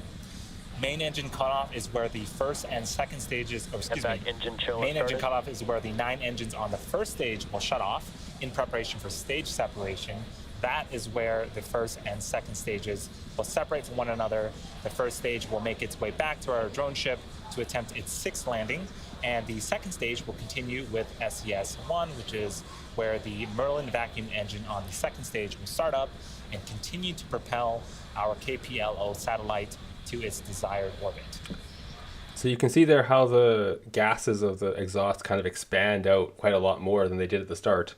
Speaker 2: Main engine cutoff is where the first and second stages, or excuse me,
Speaker 6: engine chill
Speaker 2: main engine
Speaker 6: started.
Speaker 2: cutoff is where the 9 engines on the first stage will shut off in preparation for stage separation. That is where the first and second stages will separate from one another. The first stage will make its way back to our drone ship to attempt its 6th landing, and the second stage will continue with SES1, which is where the Merlin vacuum engine on the second stage will start up and continue to propel our KPLO satellite to its desired orbit.
Speaker 1: So you can see there how the gases of the exhaust kind of expand out quite a lot more than they did at the start.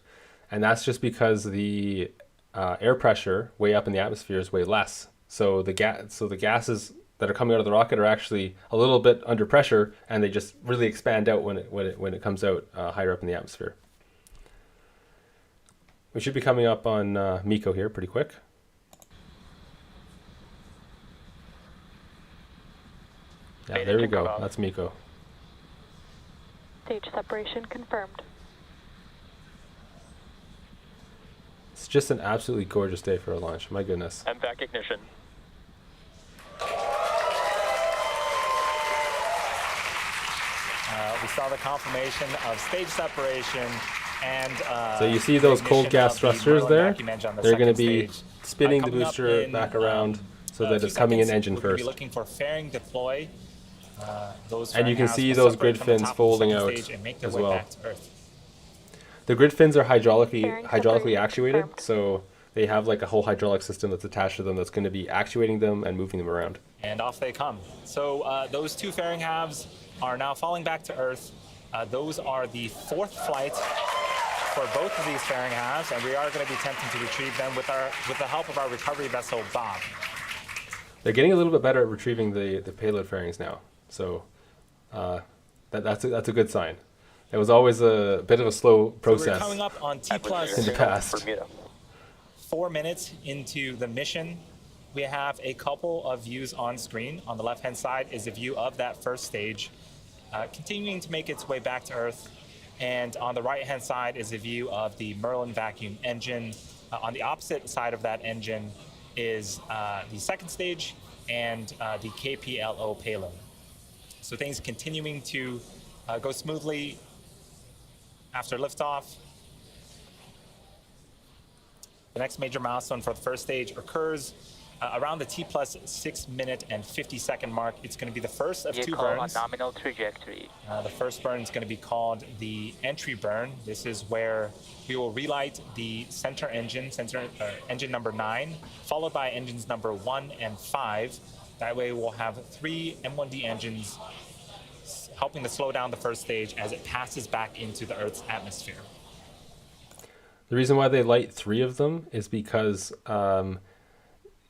Speaker 1: And that's just because the air pressure way up in the atmosphere is way less. So the gases that are coming out of the rocket are actually a little bit under pressure, and they just really expand out when it comes out higher up in the atmosphere. We should be coming up on MECO here pretty quick. Yeah, there we go. That's MECO.
Speaker 7: Stage separation confirmed.
Speaker 1: It's just an absolutely gorgeous day for a launch. My goodness.
Speaker 6: MVAC ignition.
Speaker 2: We saw the confirmation of stage separation and
Speaker 1: So you see those cold
Speaker 2: ignition
Speaker 1: gas
Speaker 2: of the
Speaker 1: thrusters
Speaker 2: Merlin
Speaker 1: there?
Speaker 2: vacuum engine on the
Speaker 1: They're going to
Speaker 2: second
Speaker 1: be
Speaker 2: stage.
Speaker 1: spinning the
Speaker 2: Coming up
Speaker 1: booster
Speaker 2: in,
Speaker 1: back around so
Speaker 2: a
Speaker 1: that
Speaker 2: few
Speaker 1: it's coming in
Speaker 2: seconds,
Speaker 1: engine
Speaker 2: we're gonna
Speaker 1: first.
Speaker 2: be looking for fairing deploy. Those
Speaker 1: And you
Speaker 2: fairing
Speaker 1: can
Speaker 2: halves
Speaker 1: see
Speaker 2: will
Speaker 1: those
Speaker 2: separate
Speaker 1: grid
Speaker 2: from the
Speaker 1: fins
Speaker 2: top of the
Speaker 1: folding
Speaker 2: second
Speaker 1: out
Speaker 2: stage and make their
Speaker 1: as
Speaker 2: way
Speaker 1: well.
Speaker 2: back to Earth.
Speaker 1: The grid fins are
Speaker 7: Fairing
Speaker 1: hydraulically
Speaker 7: separation
Speaker 1: actuated,
Speaker 7: confirmed.
Speaker 1: so they have like a whole hydraulic system that's attached to them that's going to be actuating them and moving them around.
Speaker 2: And off they come. So those 2 fairing halves are now falling back to Earth. Those are the 4th flight for both of these fairing halves, and we are going to be attempting to retrieve them with the help of our recovery vessel, Bob.
Speaker 1: They're getting a little bit better at retrieving the payload fairings now, so that's a good sign. It was always a bit of a slow
Speaker 2: So
Speaker 1: process.
Speaker 2: we're coming up on T
Speaker 1: in
Speaker 2: plus
Speaker 1: the past.
Speaker 6: Bermuda.
Speaker 2: 4 minutes into the mission. We have a couple of views on screen. On the left-hand side is a view of that first stage, continuing to make its way back to Earth. And on the right-hand side is a view of the Merlin vacuum engine. On the opposite side of that engine is the second stage and the KPLO payload. So things continuing to go smoothly after liftoff. The next major milestone for the first stage occurs around the T+6 minute and 50-second mark. It's going to be the first of two
Speaker 8: Vehicle on
Speaker 2: burns.
Speaker 8: nominal trajectory.
Speaker 2: The first burn is going to be called the entry burn. This is where we will relight the center engine, engine number 9, followed by engines number 1 and 5. That way we'll have 3 M1D engines helping to slow down the first stage as it passes back into the Earth's atmosphere.
Speaker 1: The reason why they light 3 of them is because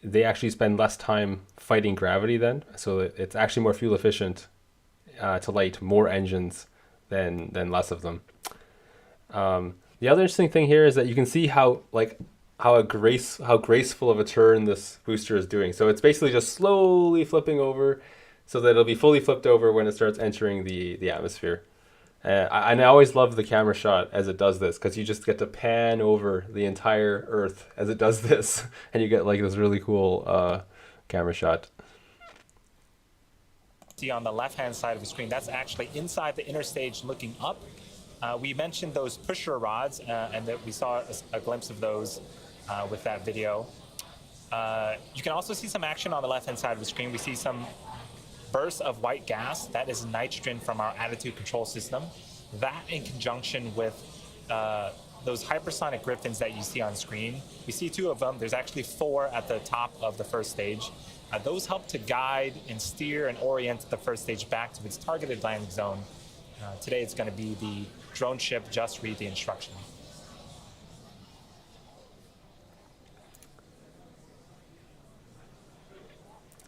Speaker 1: they actually spend less time fighting gravity then, so it's actually more fuel efficient to light more engines than less of them. The other interesting thing here is that you can see how graceful of a turn this booster is doing. So it's basically just slowly flipping over, so that it'll be fully flipped over when it starts entering the atmosphere. And I always love the camera shot as it does this, because you just get to pan over the entire Earth as it does this, and you get like this really cool camera shot.
Speaker 2: See on the left-hand side of the screen, that's actually inside the inner stage looking up. We mentioned those pusher rods, and that we saw a glimpse of those with that video. You can also see some action on the left-hand side of the screen. We see some bursts of white gas. That is nitrogen from our attitude control system. That in conjunction with those hypersonic griffins that you see on screen. We see 2 of them. There's actually 4 at the top of the first stage. Those help to guide and steer and orient the first stage back to its targeted landing zone. Today it's going to be the drone ship Just Read the Instruction.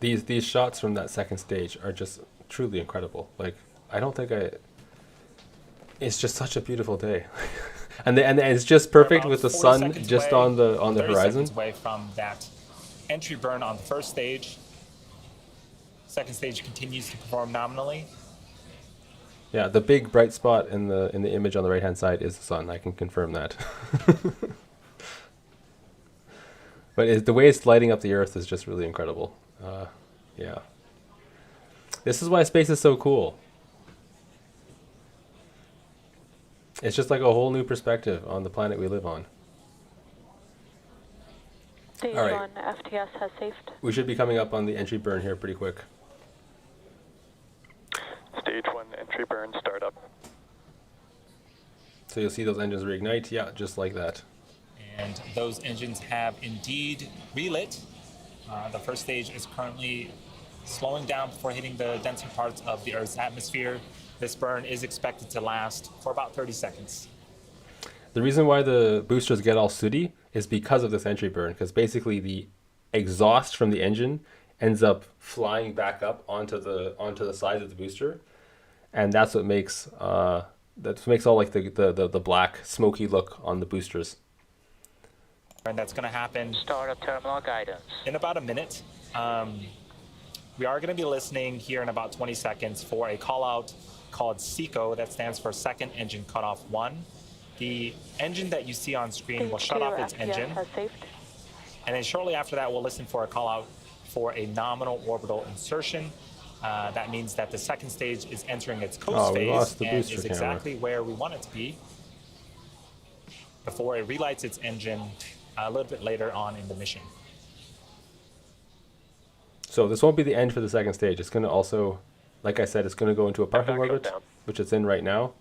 Speaker 1: These shots from that second stage are just truly incredible. Like, I don't think it's just such a beautiful day. and it's just perfect with the sun just on the horizon.
Speaker 2: Away from that entry burn on the first stage. Second stage continues to perform nominally.
Speaker 1: Yeah, the big bright spot in the image on the right hand side is the sun. I can confirm that. But the way it's lighting up the Earth is just really incredible. Yeah. This is why space is so cool. It's just like a whole new perspective on the planet we live on.
Speaker 7: Stage
Speaker 1: All right.
Speaker 7: 1 FTS has safed.
Speaker 1: We should be coming up on the entry burn here pretty quick.
Speaker 6: Stage 1 entry burn startup.
Speaker 1: So you'll see those engines reignite. Yeah, just like that.
Speaker 2: And those engines have indeed relit. The first stage is currently slowing down before hitting the denser parts of the Earth's atmosphere. This burn is expected to last for about 30 seconds.
Speaker 1: The reason why the boosters get all sooty is because of this entry burn, because basically the exhaust from the engine ends up flying back up onto the sides of the booster, and that's what makes all like the black smoky look on the boosters.
Speaker 2: And that's going to happen
Speaker 8: Start of terminal guidance.
Speaker 2: in about a minute. We are going to be listening here in about 20 seconds for a call out called SECO, that stands for Second Engine Cutoff 1. The engine that you see on screen will
Speaker 7: Stage
Speaker 2: shut
Speaker 7: 2
Speaker 2: off its
Speaker 7: FTS
Speaker 2: engine,
Speaker 7: has safed.
Speaker 2: and then shortly after that we'll listen for a call out for a nominal orbital insertion. That means that the second stage is entering its coast
Speaker 1: we
Speaker 2: phase
Speaker 1: lost the
Speaker 2: and
Speaker 1: booster
Speaker 2: is
Speaker 1: camera.
Speaker 2: exactly where we want it to be before it relights its engine a little bit later on in the mission.
Speaker 1: So this won't be the end for the second stage. It's going to also, like I said, it's going to go into a parking
Speaker 6: Back
Speaker 1: orbit,
Speaker 6: shutdown.
Speaker 1: which it's in right now,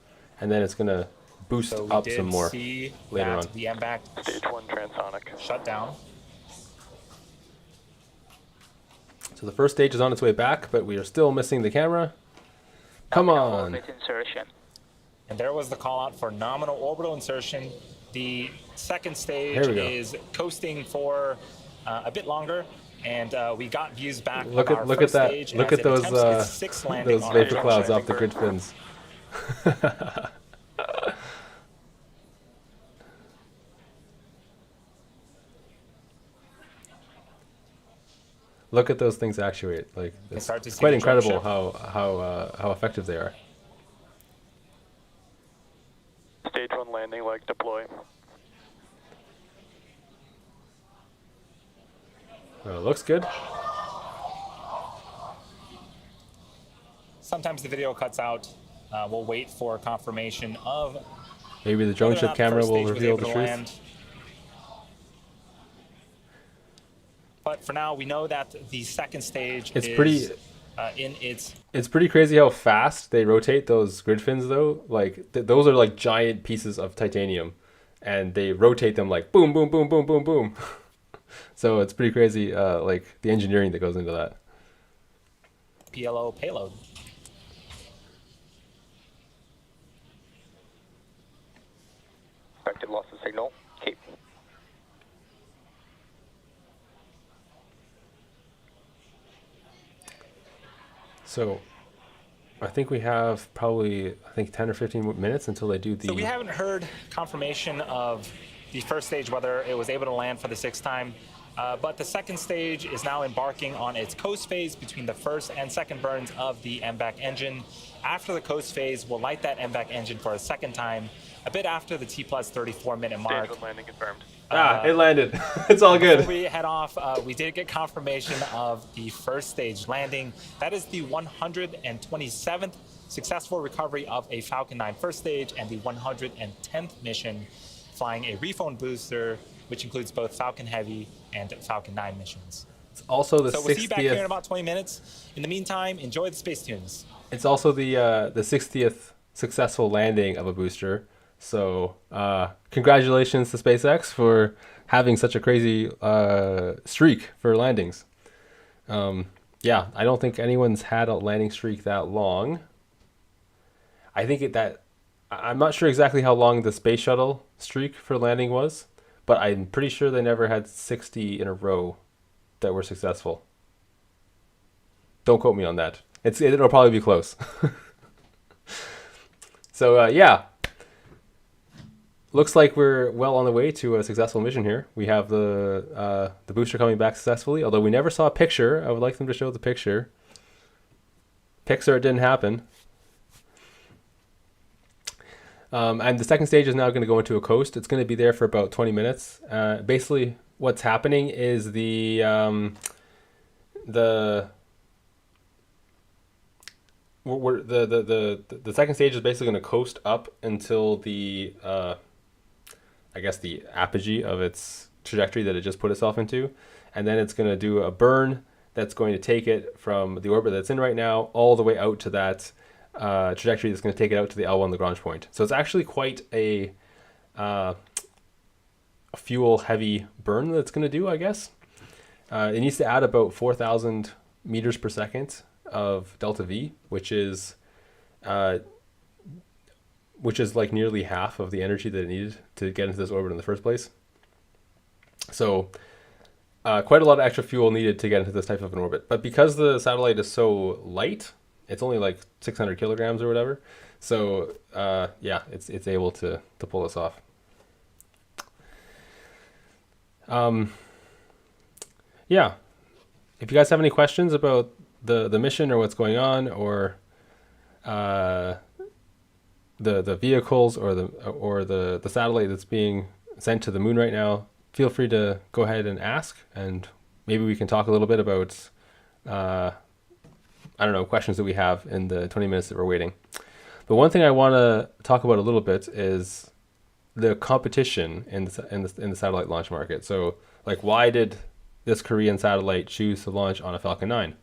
Speaker 1: and then it's going to boost
Speaker 2: So we
Speaker 1: up
Speaker 2: did
Speaker 1: some more
Speaker 2: see
Speaker 1: later
Speaker 2: that
Speaker 1: on.
Speaker 2: the MVAC
Speaker 6: Stage 1 transonic.
Speaker 2: shut down.
Speaker 1: So the first stage is on its way back, but we are still missing the camera. Come
Speaker 8: Nominal
Speaker 1: on.
Speaker 8: orbit insertion.
Speaker 2: And there was the call out for nominal orbital insertion. The second stage
Speaker 1: Here we go.
Speaker 2: is coasting for a bit longer, and we got views back
Speaker 1: Look
Speaker 2: of our
Speaker 1: at
Speaker 2: first
Speaker 1: that!
Speaker 2: stage
Speaker 1: Look
Speaker 2: as
Speaker 1: at
Speaker 2: it
Speaker 1: those
Speaker 2: attempts its sixth landing
Speaker 1: those
Speaker 2: on
Speaker 1: vapor
Speaker 2: our
Speaker 1: clouds
Speaker 2: drone
Speaker 1: off the
Speaker 2: ship.
Speaker 1: grid fins. Look at those things actuate. Like, it's
Speaker 2: start to see
Speaker 1: quite
Speaker 2: the drone
Speaker 1: incredible
Speaker 2: ship.
Speaker 1: how effective they are.
Speaker 6: Stage 1 landing leg deploy.
Speaker 1: Looks good.
Speaker 2: Sometimes the video cuts out. We'll wait for confirmation of
Speaker 1: Maybe the drone
Speaker 2: whether or
Speaker 1: ship
Speaker 2: not
Speaker 1: camera
Speaker 2: first
Speaker 1: will
Speaker 2: stage was
Speaker 1: reveal
Speaker 2: able
Speaker 1: the
Speaker 2: to
Speaker 1: truth.
Speaker 2: land. But for now, we know that the second stage
Speaker 1: It's
Speaker 2: is
Speaker 1: pretty.
Speaker 2: in its.
Speaker 1: It's pretty crazy how fast they rotate those grid fins, though. Like those are like giant pieces of titanium, and they rotate them like boom, boom, boom, boom, boom, boom. So it's pretty crazy, like the engineering that goes into that.
Speaker 2: PLO payload.
Speaker 6: Expected loss of signal. Keep.
Speaker 1: So I think we have probably 10 or 15 minutes until they do the.
Speaker 2: So we haven't heard confirmation of the first stage, whether it was able to land for the sixth time. But the second stage is now embarking on its coast phase between the first and second burns of the MVAC engine. After the coast phase, we'll light that MVAC engine for a second time, a bit after the T plus 34-minute mark.
Speaker 6: Stage 1 landing confirmed.
Speaker 1: It landed. It's all good.
Speaker 2: Before we head off, we did get confirmation of the first stage landing. That is the 127th successful recovery of a Falcon 9 first stage and the 110th mission flying a rephone booster, which includes both Falcon Heavy and Falcon 9 missions.
Speaker 1: It's also the
Speaker 2: So we'll see you back here in
Speaker 1: 60th.
Speaker 2: about 20 minutes. In the meantime, enjoy the space tunes.
Speaker 1: It's also the 60th successful landing of a booster. So congratulations to SpaceX for having such a crazy streak for landings. Yeah, I don't think anyone's had a landing streak that long. I think I'm not sure exactly how long the space shuttle streak for landing was, but I'm pretty sure they never had 60 in a row that were successful. Don't quote me on that. It'll probably be close. So yeah, looks like we're well on the way to a successful mission here. We have the booster coming back successfully, although we never saw a picture. I would like them to show the picture. Pixar, it didn't happen. And the second stage is now going to go into a coast. It's going to be there for about 20 minutes. Basically, what's happening is the second stage is basically going to coast up until the I guess the apogee of its trajectory that it just put itself into, and then it's going to do a burn that's going to take it from the orbit that's in right now all the way out to that trajectory that's going to take it out to the L1 Lagrange point. So it's actually quite a fuel heavy burn that's going to do, I guess. It needs to add about 4,000 meters per second of delta V, which is like nearly half of the energy that it needed to get into this orbit in the first place. So quite a lot of extra fuel needed to get into this type of an orbit. But because the satellite is so light, it's only like 600 kilograms or whatever. So yeah, it's able to pull this off. Yeah, if you guys have any questions about the mission or what's going on, or the vehicles or the satellite that's being sent to the moon right now, feel free to go ahead and ask, and maybe we can talk a little bit about I don't know, questions that we have in the 20 minutes that we're waiting. But one thing I want to talk about a little bit is the competition in the satellite launch market. So, like, why did this Korean satellite choose to launch on a Falcon 9?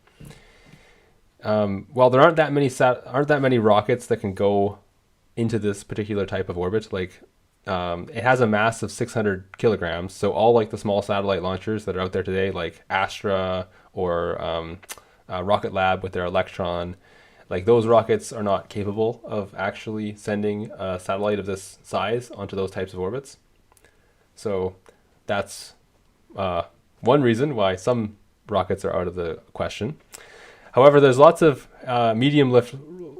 Speaker 1: Well, there aren't that many rockets that can go into this particular type of orbit. Like, it has a mass of 600 kilograms. So all like the small satellite launchers that are out there today, like ASTRA or Rocket Lab with their Electron, like those rockets are not capable of actually sending a satellite of this size onto those types of orbits. So that's one reason why some rockets are out of the question. However, there's lots of medium lift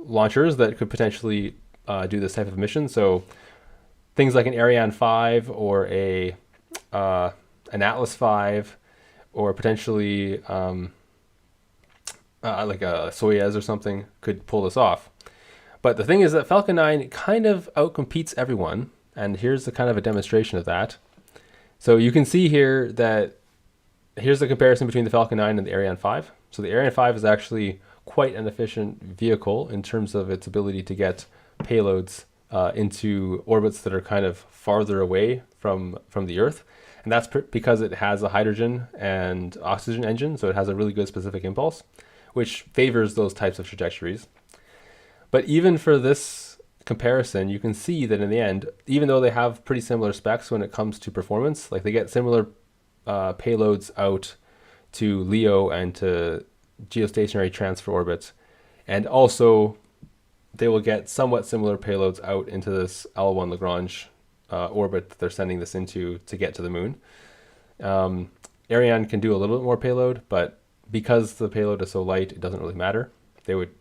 Speaker 1: launchers that could potentially do this type of mission. So things like an Ariane 5 or an Atlas 5, or potentially like a Soyuz or something could pull this off. But the thing is that Falcon 9 kind of outcompetes everyone, and here's the kind of a demonstration of that. So you can see here that here's the comparison between the Falcon 9 and the Ariane 5. So the Ariane 5 is actually quite an efficient vehicle in terms of its ability to get payloads into orbits that are kind of farther away from the Earth. And that's because it has a hydrogen and oxygen engine, so it has a really good specific impulse, which favors those types of trajectories. But even for this comparison, you can see that in the end, even though they have pretty similar specs when it comes to performance, like they get similar payloads out to LEO and to geostationary transfer orbits, and also they will get somewhat similar payloads out into this L1 Lagrange orbit that they're sending this into to get to the moon. Ariane can do a little bit more payload, but because the payload is so light, it doesn't really matter. They would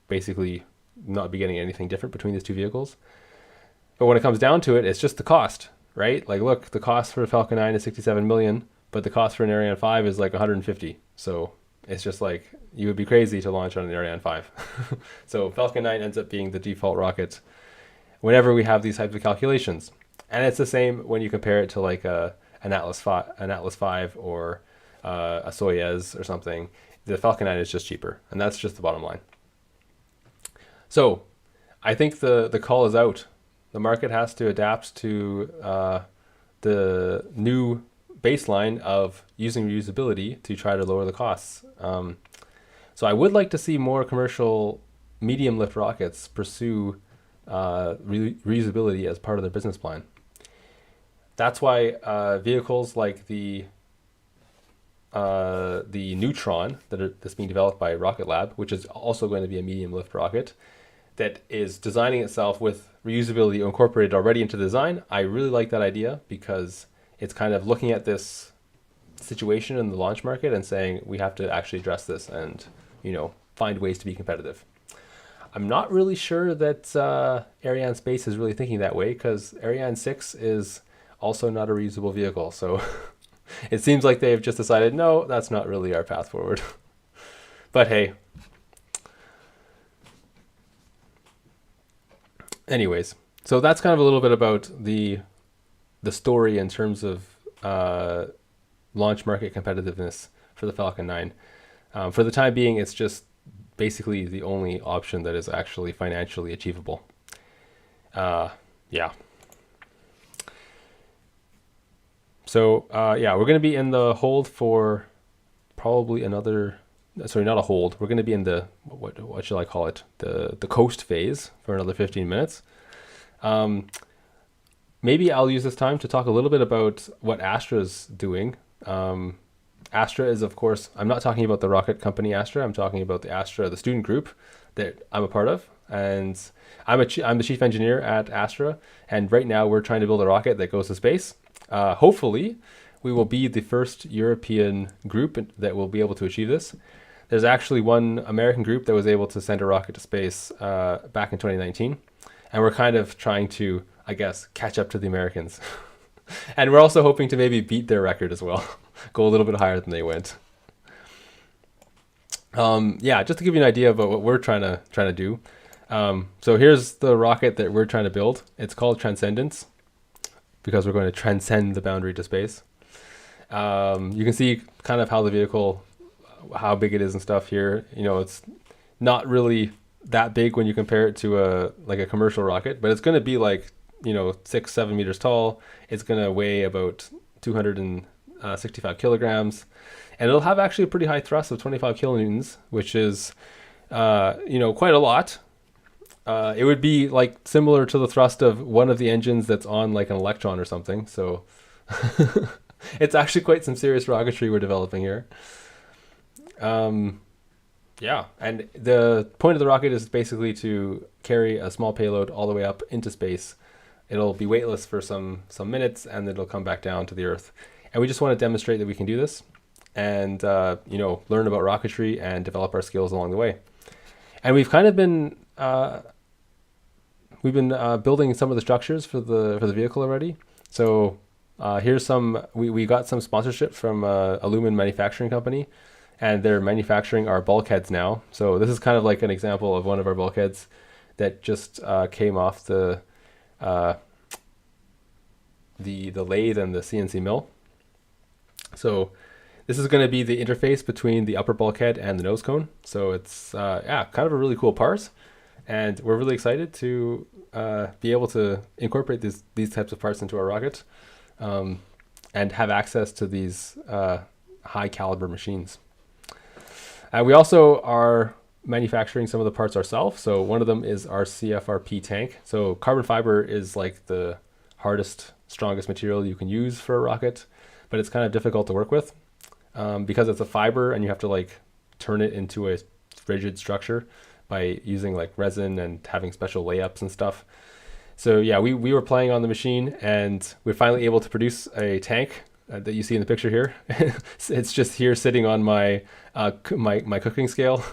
Speaker 1: basically not be getting anything different between these two vehicles. But when it comes down to it, it's just the cost, right? Like, look, the cost for a Falcon 9 is 67 million, but the cost for an Ariane 5 is like 150. So it's just like, you would be crazy to launch on an Ariane 5. So Falcon 9 ends up being the default rocket whenever we have these types of calculations. And it's the same when you compare it to like an Atlas 5 or a Soyuz or something. The Falcon 9 is just cheaper, and that's just the bottom line. So I think the call is out. The market has to adapt to the new baseline of using reusability to try to lower the costs. So I would like to see more commercial medium lift rockets pursue reusability as part of their business plan. That's why vehicles like the Neutron that's being developed by Rocket Lab, which is also going to be a medium lift rocket, that is designing itself with reusability incorporated already into the design. I really like that idea because it's kind of looking at this situation in the launch market and saying we have to actually address this and, you know, find ways to be competitive. I'm not really sure that Ariane Space is really thinking that way, because Ariane 6 is also not a reusable vehicle. So it seems like they've just decided, no, that's not really our path forward. But hey. Anyways, so that's kind of a little bit about the story in terms of launch market competitiveness for the Falcon 9. For the time being, it's just basically the only option that is actually financially achievable. Yeah. So yeah, we're going to be in the hold for probably another, sorry, not a hold. We're going to be in the, what shall I call it? The coast phase for another 15 minutes. Maybe I'll use this time to talk a little bit about what ASTRA's doing. ASTRA is, of course, I'm not talking about the rocket company ASTRA. I'm talking about the ASTRA, the student group that I'm a part of. And I'm the chief engineer at ASTRA. And right now we're trying to build a rocket that goes to space. Hopefully, we will be the first European group that will be able to achieve this. There's actually one American group that was able to send a rocket to space back in 2019. And we're kind of trying to, I guess, catch up to the Americans. And we're also hoping to maybe beat their record as well. Go a little bit higher than they went. Yeah, just to give you an idea about what we're trying to do. So here's the rocket that we're trying to build. It's called Transcendence, because we're going to transcend the boundary to space. You can see kind of how the vehicle, how big it is and stuff here. You know, it's not really that big when you compare it to a commercial rocket, but it's going to be like, you know, 6-7 meters tall. It's going to weigh about 265 kilograms, and it'll have actually a pretty high thrust of 25 kilonewtons, which is, you know, quite a lot. It would be like similar to the thrust of one of the engines that's on like an Electron or something. So it's actually quite some serious rocketry we're developing here. Yeah, and the point of the rocket is basically to carry a small payload all the way up into space. It'll be weightless for some minutes, and then it'll come back down to the Earth. And we just want to demonstrate that we can do this, and you know, learn about rocketry and develop our skills along the way. And we've kind of been building some of the structures for the vehicle already. So here's some. We got some sponsorship from a aluminum manufacturing company, and they're manufacturing our bulkheads now. So this is kind of like an example of one of our bulkheads that just came off the lathe and the CNC mill. So this is going to be the interface between the upper bulkhead and the nose cone. So it's yeah, kind of a really cool part, and we're really excited to be able to incorporate these types of parts into our rocket, and have access to these high caliber machines. We also are manufacturing some of the parts ourselves. So one of them is our CFRP tank. So carbon fiber is like the hardest, strongest material you can use for a rocket, but it's kind of difficult to work with because it's a fiber and you have to like turn it into a rigid structure by using like resin and having special layups and stuff. So yeah, we were playing on the machine and we're finally able to produce a tank that you see in the picture here. It's just here sitting on my my cooking scale.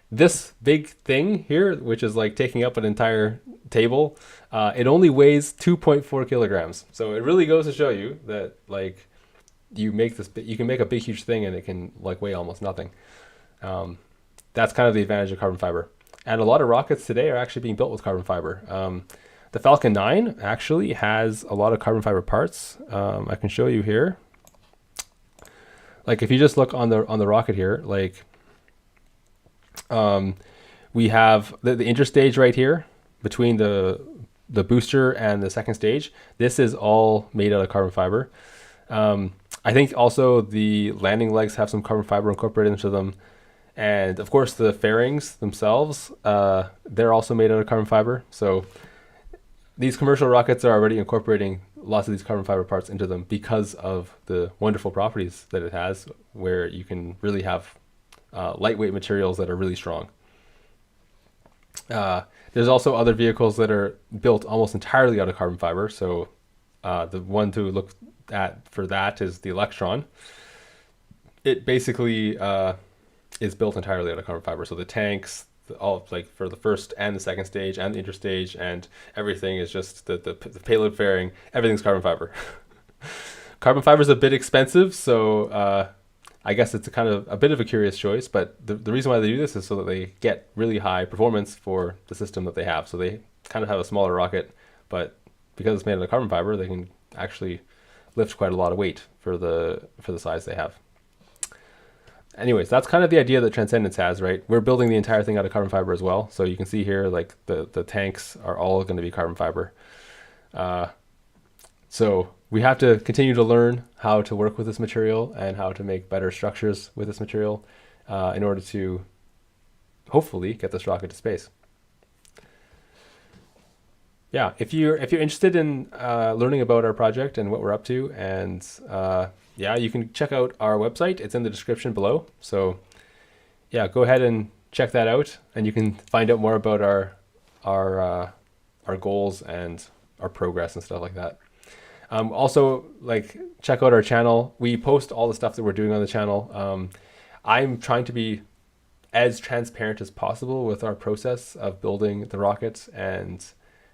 Speaker 1: This big thing here, which is like taking up an entire table, it only weighs 2.4 kilograms. So it really goes to show you that like you can make a big huge thing and it can like weigh almost nothing. That's kind of the advantage of carbon fiber. And a lot of rockets today are actually being built with carbon fiber. The Falcon 9 actually has a lot of carbon fiber parts. I can show you here. Like if you just look on the rocket here, like we have the interstage right here between the booster and the second stage. This is all made out of carbon fiber. I think also the landing legs have some carbon fiber incorporated into them. And of course the fairings themselves, they're also made out of carbon fiber. So these commercial rockets are already incorporating lots of these carbon fiber parts into them because of the wonderful properties that it has, where you can really have lightweight materials that are really strong. There's also other vehicles that are built almost entirely out of carbon fiber. So the one to look at for that is the Electron. It basically is built entirely out of carbon fiber. So the tanks, all like for the first and the second stage and the interstage and everything is just the payload fairing, everything's carbon fiber. Carbon fiber is a bit expensive, so I guess it's a bit of a curious choice, but the reason why they do this is so that they get really high performance for the system that they have. So they kind of have a smaller rocket, but because it's made out of carbon fiber, they can actually lift quite a lot of weight for the size they have. Anyways, that's kind of the idea that Transcendence has, right? We're building the entire thing out of carbon fiber as well. So you can see here, like the tanks are all going to be carbon fiber. So we have to continue to learn how to work with this material and how to make better structures with this material in order to hopefully get this rocket to space. Yeah, if you're interested in learning about our project and what we're up to, and yeah, you can check out our website. It's in the description below. So yeah, go ahead and check that out, and you can find out more about our goals and our progress and stuff like that. Also, like, check out our channel. We post all the stuff that we're doing on the channel. I'm trying to be as transparent as possible with our process of building the rocket and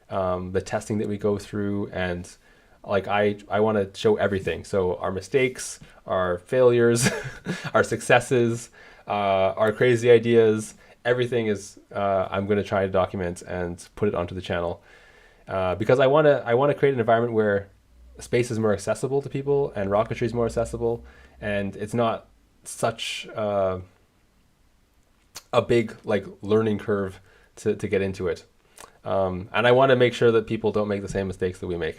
Speaker 1: the testing that we go through, and like I want to show everything. So our mistakes, our failures, our successes, our crazy ideas, everything is I'm going to try to document and put it onto the channel because I want to create an environment where space is more accessible to people and rocketry is more accessible, and it's not such a big like learning curve to get into it. And I want to make sure that people don't make the same mistakes that we make.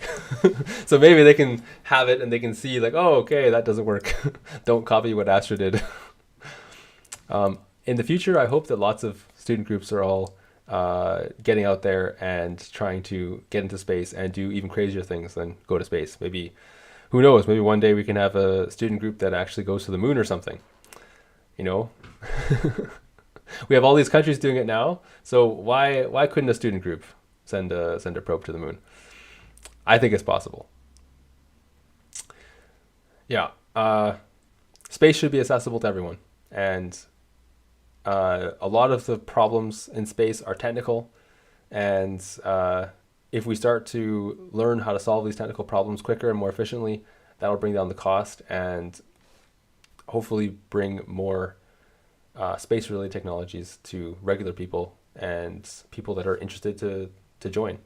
Speaker 1: So maybe they can have it and they can see like, oh, okay, that doesn't work. Don't copy what ASTRA did. In the future, I hope that lots of student groups are all getting out there and trying to get into space and do even crazier things than go to space. Maybe, who knows, maybe one day we can have a student group that actually goes to the moon or something, you know? We have all these countries doing it now, so why couldn't a student group send a probe to the moon? I think it's possible. Yeah, space should be accessible to everyone, and a lot of the problems in space are technical, and if we start to learn how to solve these technical problems quicker and more efficiently, that'll bring down the cost and hopefully bring more space-related technologies to regular people and people that are interested to join.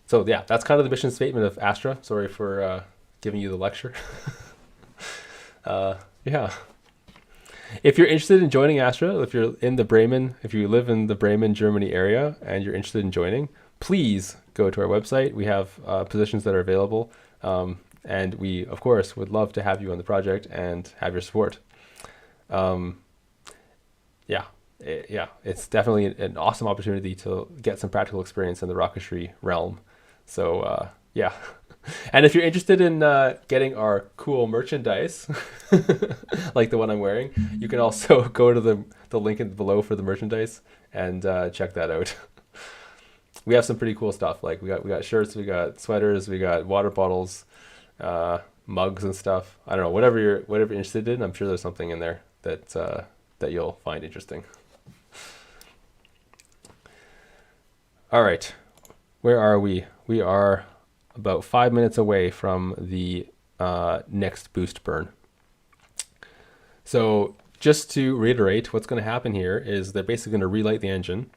Speaker 1: So yeah, that's kind of the mission statement of ASTRA. Sorry for giving you the lecture. Yeah. If you're interested in joining ASTRA, if you live in the Bremen, Germany area, and you're interested in joining, please go to our website. We have positions that are available, and we, of course, would love to have you on the project and have your support. It's definitely an awesome opportunity to get some practical experience in the rocketry realm. So, yeah. And if you're interested in getting our cool merchandise, like the one I'm wearing, you can also go to the link below for the merchandise and check that out. We have some pretty cool stuff. Like we got shirts, we got sweaters, we got water bottles, mugs and stuff. I don't know, whatever you're interested in. I'm sure there's something in there that you'll find interesting. All right, where are we? We are about 5 minutes away from the next boost burn. So just to reiterate, what's going to happen here is they're basically going to relight the engine.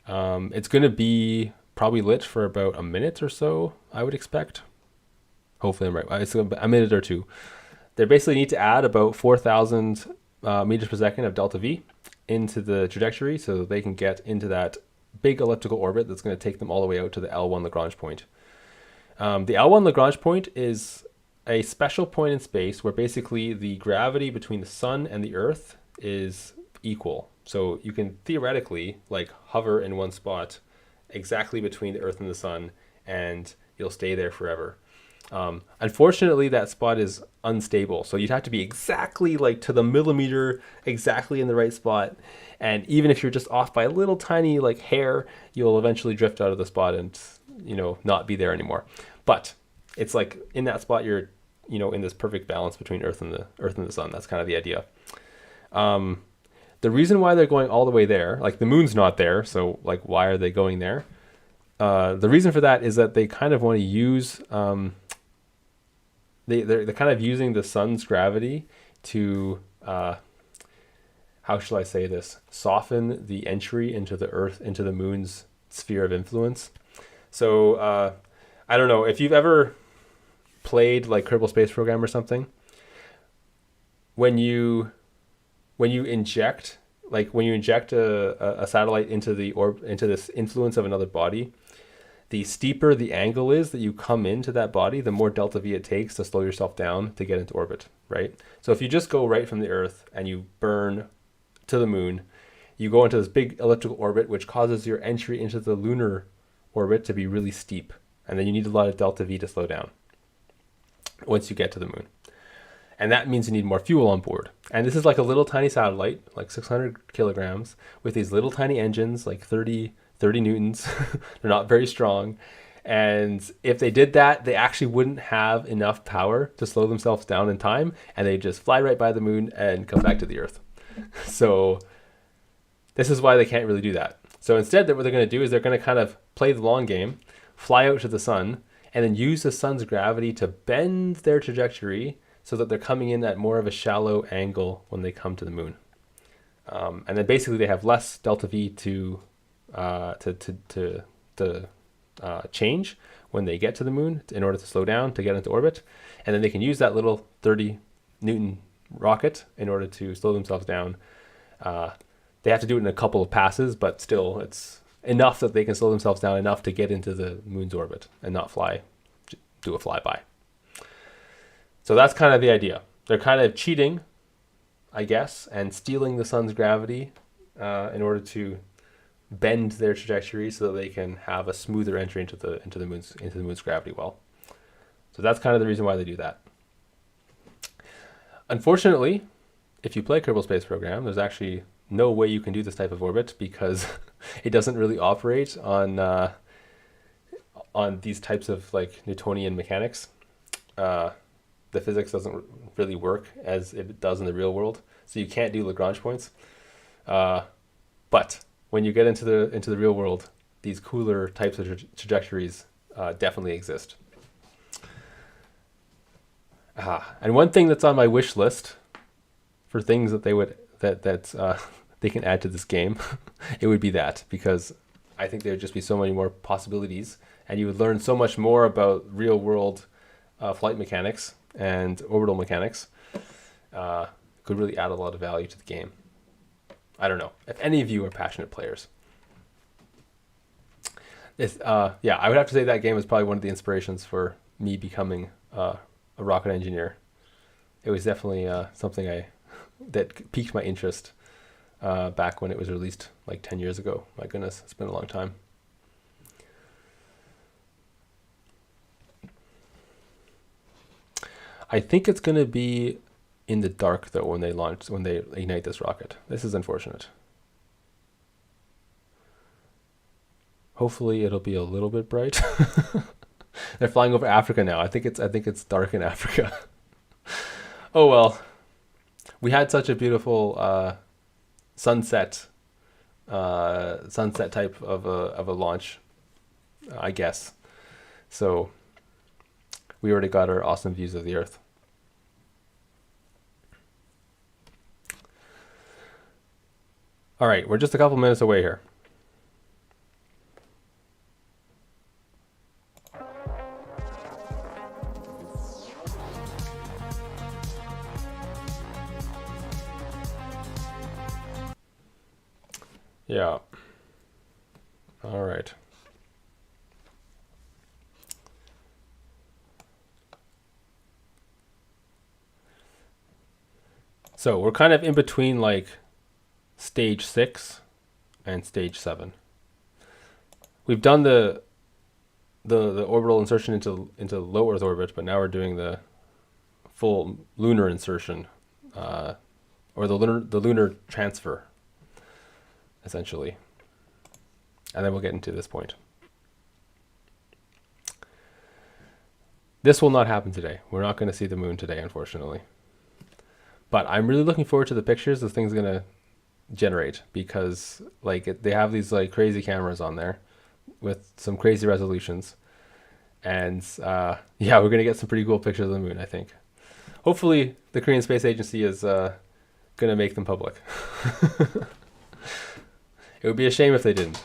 Speaker 1: It's going to be probably lit for about a minute or so, I would expect. Hopefully I'm right. It's a minute or two. They basically need to add about 4,000 meters per second of delta V into the trajectory so that they can get into that big elliptical orbit that's going to take them all the way out to the L1 Lagrange point. The L1 Lagrange point is a special point in space where basically the gravity between the sun and the earth is equal. So you can theoretically like hover in one spot exactly between the earth and the sun, and you'll stay there forever. Unfortunately, that spot is unstable. So you'd have to be exactly like to the millimeter, exactly in the right spot. And even if you're just off by a little tiny like hair, you'll eventually drift out of the spot and, not be there anymore. But it's like in that spot, you're, in this perfect balance between Earth and the sun. That's kind of the idea. The reason why they're going all the way there, like the moon's not there, so like why are they going there? The reason for that is that they kind of want to use, they're kind of using the sun's gravity to, how shall I say this, soften the entry into the moon's sphere of influence. So I don't know if you've ever played like Kerbal Space Program or something. When you inject a satellite into this influence of another body, the steeper the angle is that you come into that body, the more delta V it takes to slow yourself down to get into orbit, right? So if you just go right from the Earth and you burn to the moon, you go into this big elliptical orbit, which causes your entry into the lunar orbit to be really steep. And then you need a lot of delta V to slow down once you get to the moon. And that means you need more fuel on board. And this is like a little tiny satellite, like 600 kilograms, with these little tiny engines, like 30 newtons. They're not very strong. And if they did that, they actually wouldn't have enough power to slow themselves down in time. And they just fly right by the moon and come back to the Earth. So this is why they can't really do that. So instead, what they're going to do is they're going to kind of play the long game, fly out to the sun, and then use the sun's gravity to bend their trajectory so that they're coming in at more of a shallow angle when they come to the moon. And then basically they have less delta V to change when they get to the moon in order to slow down to get into orbit. And then they can use that little 30 Newton rocket in order to slow themselves down. They have to do it in a couple of passes, but still it's enough that they can slow themselves down enough to get into the moon's orbit and not do a flyby. So that's kind of the idea. They're kind of cheating, I guess, and stealing the sun's gravity in order to bend their trajectory so that they can have a smoother entry into the moon's gravity well. So that's kind of the reason why they do that. Unfortunately, if you play Kerbal Space Program, there's actually no way you can do this type of orbit because it doesn't really operate on these types of like Newtonian mechanics. The physics doesn't really work as it does in the real world, so you can't do Lagrange points. But when you get into the real world, these cooler types of trajectories definitely exist. And one thing that's on my wish list for things that they can add to this game, it would be that, because I think there would just be so many more possibilities, and you would learn so much more about real world flight mechanics and orbital mechanics. could really add a lot of value to the game. I don't know if any of you are passionate players. Yeah, I would have to say that game was probably one of the inspirations for me becoming a rocket engineer. It was definitely something that piqued my interest back when it was released like 10 years ago. My goodness, it's been a long time. I think it's going to be in the dark though when they ignite this rocket. This is unfortunate. Hopefully it'll be a little bit bright. They're flying over Africa now. I think it's dark in Africa. Oh well. We had such a beautiful sunset type of a launch, I guess. So we already got our awesome views of the Earth. All right, we're just a couple minutes away here. Yeah. All right. So we're kind of in between like stage 6 and stage 7. We've done the orbital insertion into low Earth orbit, but now we're doing the full lunar insertion, or the lunar transfer, essentially. And then we'll get into this point. This will not happen today. We're not going to see the moon today, unfortunately. But I'm really looking forward to the pictures this thing's going to generate, because like they have these like crazy cameras on there with some crazy resolutions. And yeah, we're going to get some pretty cool pictures of the moon, I think. Hopefully the Korean Space Agency is going to make them public. It would be a shame if they didn't.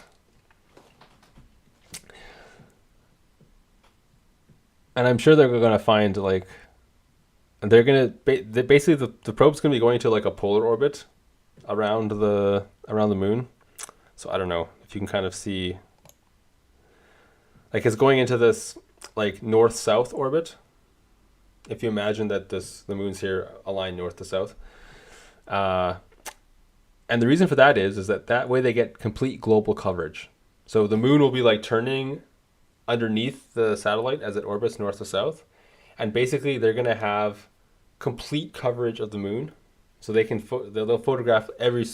Speaker 1: And I'm sure they're going to find like, they're going to basically the probe's going to be going to like a polar orbit around the moon. So I don't know if you can kind of see, like it's going into this like north-south orbit. If you imagine that the moon's here aligned north to south. And the reason for that is that way they get complete global coverage. So the moon will be like turning underneath the satellite as it orbits north to south. And basically they're going to have complete coverage of the moon. So they can they'll photograph every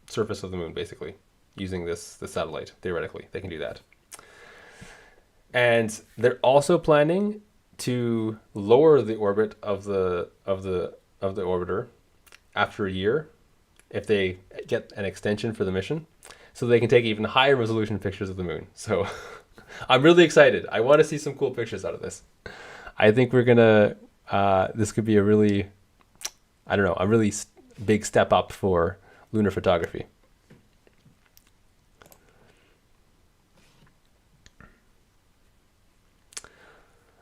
Speaker 1: surface of the moon basically using this satellite. Theoretically, they can do that. And they're also planning to lower the orbit of the orbiter after a year if they get an extension for the mission, so they can take even higher resolution pictures of the moon. So I'm really excited. I want to see some cool pictures out of this. I think we're gonna this could be a really, I don't know, a really big step up for lunar photography.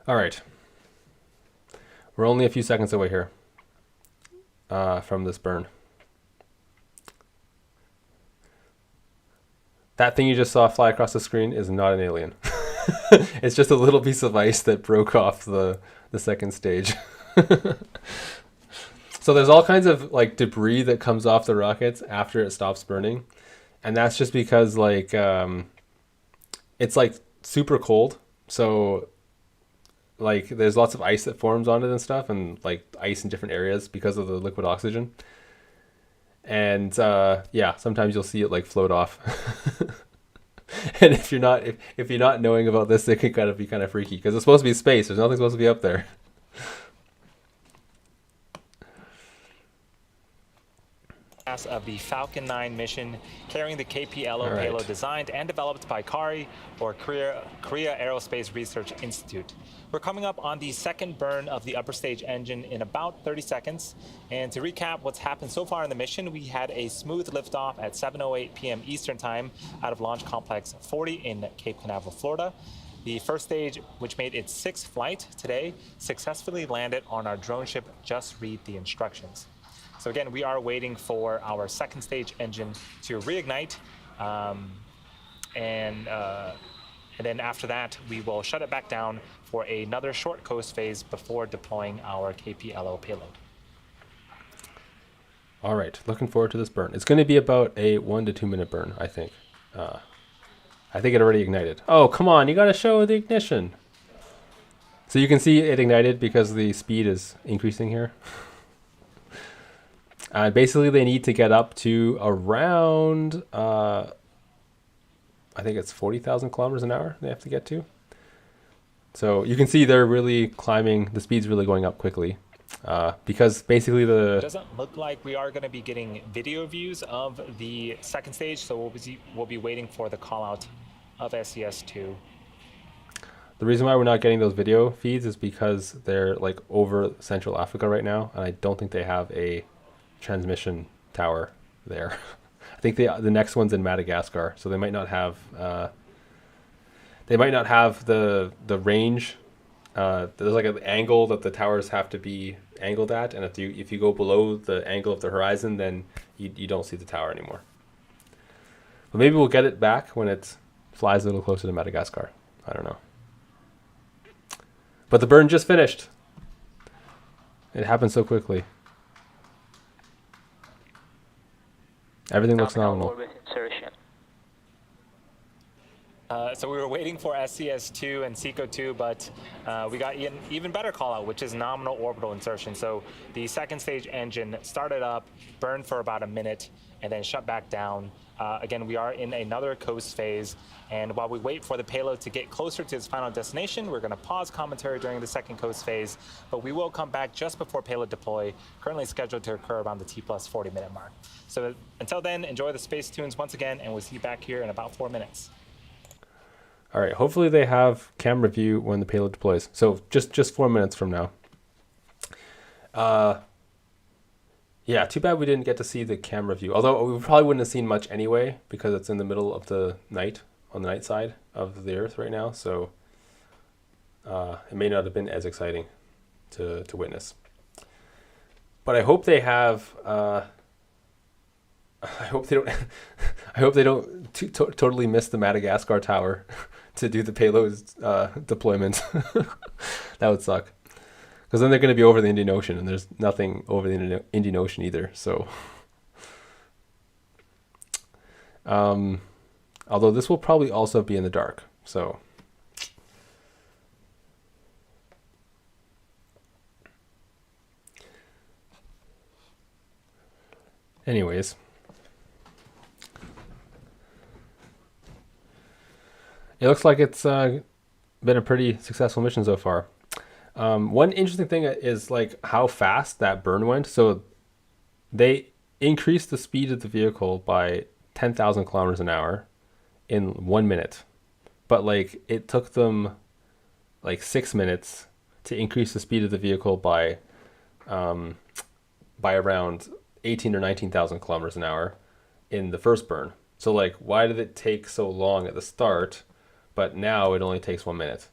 Speaker 1: All right, we're only a few seconds away here from this burn. That thing you just saw fly across the screen is not an alien. It's just a little piece of ice that broke off the second stage. So there's all kinds of like debris that comes off the rockets after it stops burning. And that's just because like it's like super cold. So like there's lots of ice that forms on it and stuff, and like ice in different areas because of the liquid oxygen. And yeah, sometimes you'll see it like float off. And if you're not knowing about this, it can kind of be kind of freaky because it's supposed to be space. There's nothing supposed to be up there.
Speaker 2: Of the Falcon 9 mission carrying the KPLO payload designed and developed by KARI, or Korea Aerospace Research Institute. We're coming up on the second burn of the upper stage engine in about 30 seconds. And to recap what's happened so far in the mission, we had a smooth liftoff at 7:08 p.m. Eastern Time out of Launch Complex 40 in Cape Canaveral, Florida. The first stage, which made its 6th flight today, successfully landed on our drone ship. Just read the instructions. So again, we are waiting for our second stage engine to reignite, and then after that, we will shut it back down for another short coast phase before deploying our KPLO payload.
Speaker 1: All right, looking forward to this burn. It's going to be about a 1 to 2 minute burn, I think. I think it already ignited. Oh, come on, you got to show the ignition. So you can see it ignited because the speed is increasing here. Basically, they need to get up to around, I think it's 40,000 kilometers an hour they have to get to. So you can see they're really climbing, the speed's really going up quickly. Because basically
Speaker 2: It doesn't look like we are going to be getting video views of the second stage, so we'll be waiting for the call out of SES-2.
Speaker 1: The reason why we're not getting those video feeds is because they're like over Central Africa right now, and I don't think they have a transmission tower there. I think the next one's in Madagascar, so they might not have the range. There's like an angle that the towers have to be angled at, and if you go below the angle of the horizon, then you don't see the tower anymore. But maybe we'll get it back when it flies a little closer to Madagascar. I don't know. But the burn just finished. It happened so quickly. Everything looks
Speaker 8: Nominal
Speaker 1: nominal.
Speaker 8: orbit insertion.
Speaker 2: So we were waiting for SES-2 and SECO-2, but we got an even better call out, which is nominal orbital insertion. So the second stage engine started up, burned for about a minute, and then shut back down. Again, we are in another coast phase, and while we wait for the payload to get closer to its final destination, we're going to pause commentary during the second coast phase, but we will come back just before payload deploy, currently scheduled to occur around the T plus 40 minute mark. So until then, enjoy the space tunes once again, and we'll see you back here in about 4 minutes.
Speaker 1: All right, hopefully they have camera view when the payload deploys. So just 4 minutes from now. Yeah, too bad we didn't get to see the camera view. Although we probably wouldn't have seen much anyway because it's in the middle of the night, on the night side of the Earth right now. So it may not have been as exciting to witness. But I hope they have. I hope they don't. I hope they don't totally miss the Madagascar tower to do the payload deployment. That would suck. Because then they're going to be over the Indian Ocean, and there's nothing over the Indian Ocean either. So, although this will probably also be in the dark. So, anyways, it looks like it's been a pretty successful mission so far. One interesting thing is like how fast that burn went. So they increased the speed of the vehicle by 10,000 kilometers an hour in 1 minute. But like it took them like 6 minutes to increase the speed of the vehicle by around 18 or 19,000 kilometers an hour in the first burn. So like, why did it take so long at the start, but now it only takes 1 minute?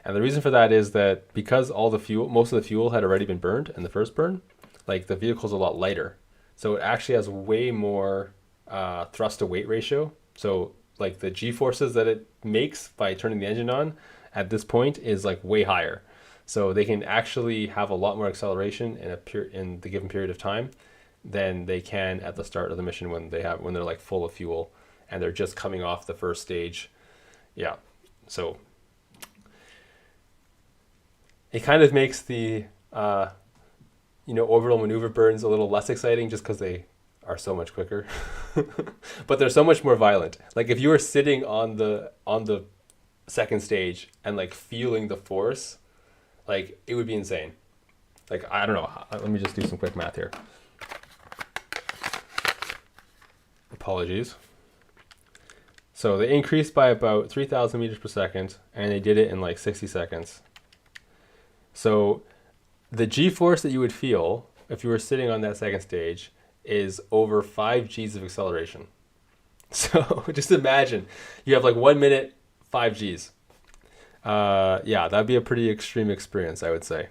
Speaker 1: And the reason for that is that because all the fuel, most of the fuel had already been burned in the first burn, like the vehicle's a lot lighter. So it actually has way more thrust to weight ratio. So like the G-forces that it makes by turning the engine on at this point is like way higher. So they can actually have a lot more acceleration in the given period of time than they can at the start of the mission when they're like full of fuel and they're just coming off the first stage. Yeah. So it kind of makes the orbital maneuver burns a little less exciting just because they are so much quicker. But they're so much more violent. Like if you were sitting on the second stage and like feeling the force, like it would be insane. Like I don't know. Let me just do some quick math here. Apologies. So they increased by about 3,000 meters per second, and they did it in like 60 seconds. So the G-force that you would feel if you were sitting on that second stage is over 5 Gs of acceleration. So just imagine you have like 1 minute, 5 Gs. Yeah, that'd be a pretty extreme experience, I would say.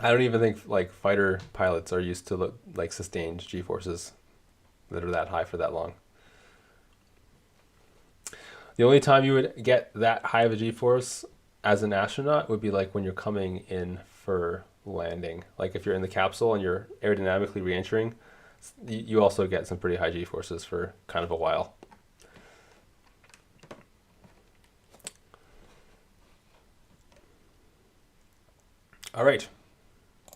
Speaker 1: I don't even think like fighter pilots are used to like sustained G-forces that are that high for that long. The only time you would get that high of a G-force as an astronaut would be like when you're coming in for landing. Like if you're in the capsule and you're aerodynamically re-entering, you also get some pretty high G-forces for kind of a while. All right.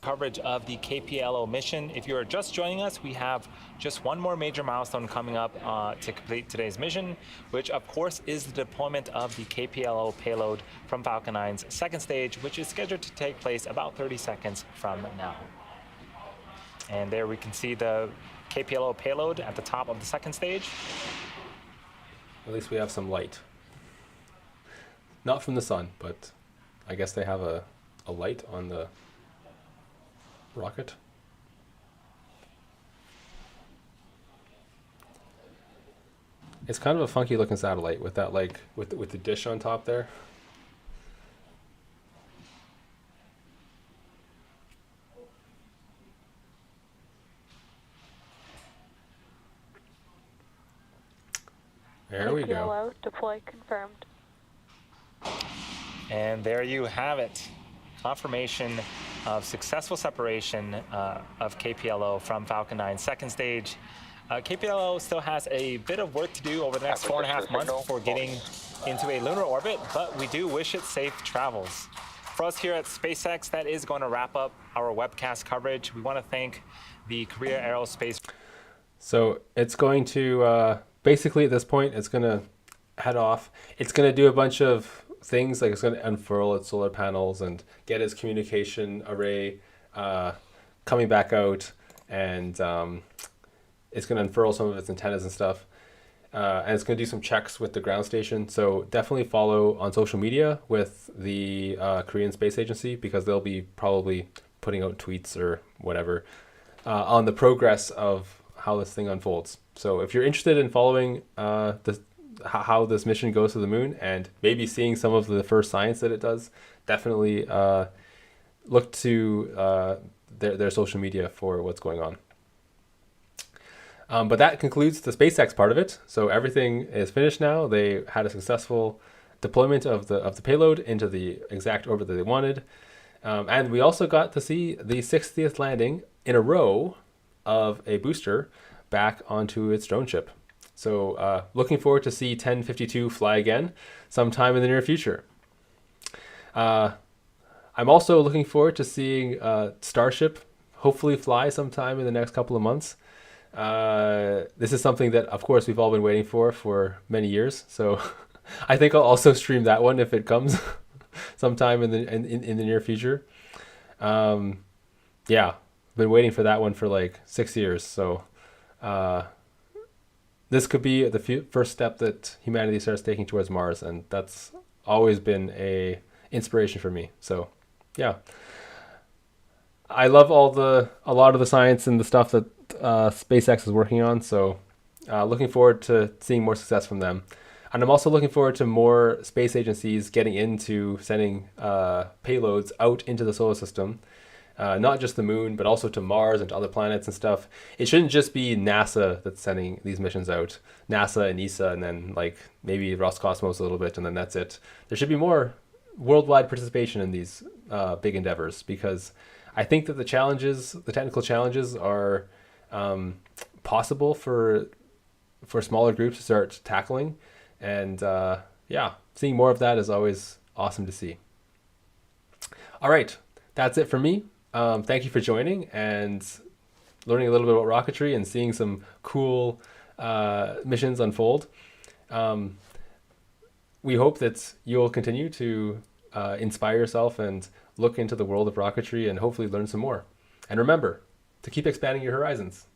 Speaker 2: Coverage of the KPLO mission. If you're just joining us, we have just one more major milestone coming up to complete today's mission, which of course is the deployment of the KPLO payload from Falcon 9's second stage, which is scheduled to take place about 30 seconds from now. And there we can see the KPLO payload at the top of the second stage.
Speaker 1: At least we have some light. Not from the sun, but I guess they have a light on the rocket. It's kind of a funky looking satellite with that like with the dish on top there. There we go.
Speaker 7: KPLO deploy confirmed.
Speaker 2: And there you have it. Confirmation of successful separation of KPLO from Falcon 9's second stage. KPLO still has a bit of work to do over the next 4.5 months before getting into a lunar orbit, but we do wish it safe travels. For us here at SpaceX, that is going to wrap up our webcast coverage. We want to thank the Korea Aerospace.
Speaker 1: So it's going to, basically at this point, it's going to head off. It's going to do a bunch of things, like it's going to unfurl its solar panels and get its communication array coming back out, and it's going to unfurl some of its antennas and stuff, and it's going to do some checks with the ground station. So definitely follow on social media with the Korean Space Agency, because they'll be probably putting out tweets or whatever on the progress of how this thing unfolds. So if you're interested in following how this mission goes to the moon and maybe seeing some of the first science that it does, definitely look to their social media for what's going on. But that concludes the SpaceX part of it. So everything is finished now. They had a successful deployment of the payload into the exact orbit that they wanted. And we also got to see the 60th landing in a row of a booster back onto its drone ship. So looking forward to see 1052 fly again sometime in the near future. I'm also looking forward to seeing Starship hopefully fly sometime in the next couple of months. This is something that, of course, we've all been waiting for many years. So I think I'll also stream that one if it comes sometime in the near future. Yeah, been waiting for that one for like 6 years. So this could be the first step that humanity starts taking towards Mars, and that's always been a inspiration for me. So yeah, I love a lot of the science and the stuff that SpaceX is working on. So looking forward to seeing more success from them. And I'm also looking forward to more space agencies getting into sending payloads out into the solar system. Not just the moon, but also to Mars and to other planets and stuff. It shouldn't just be NASA that's sending these missions out. NASA and ESA, and then like maybe Roscosmos a little bit, and then that's it. There should be more worldwide participation in these big endeavors, because I think that the technical challenges are possible for smaller groups to start tackling. And yeah, seeing more of that is always awesome to see. All right, that's it for me. Thank you for joining and learning a little bit about rocketry and seeing some cool missions unfold. We hope that you'll continue to inspire yourself and look into the world of rocketry and hopefully learn some more. And remember to keep expanding your horizons.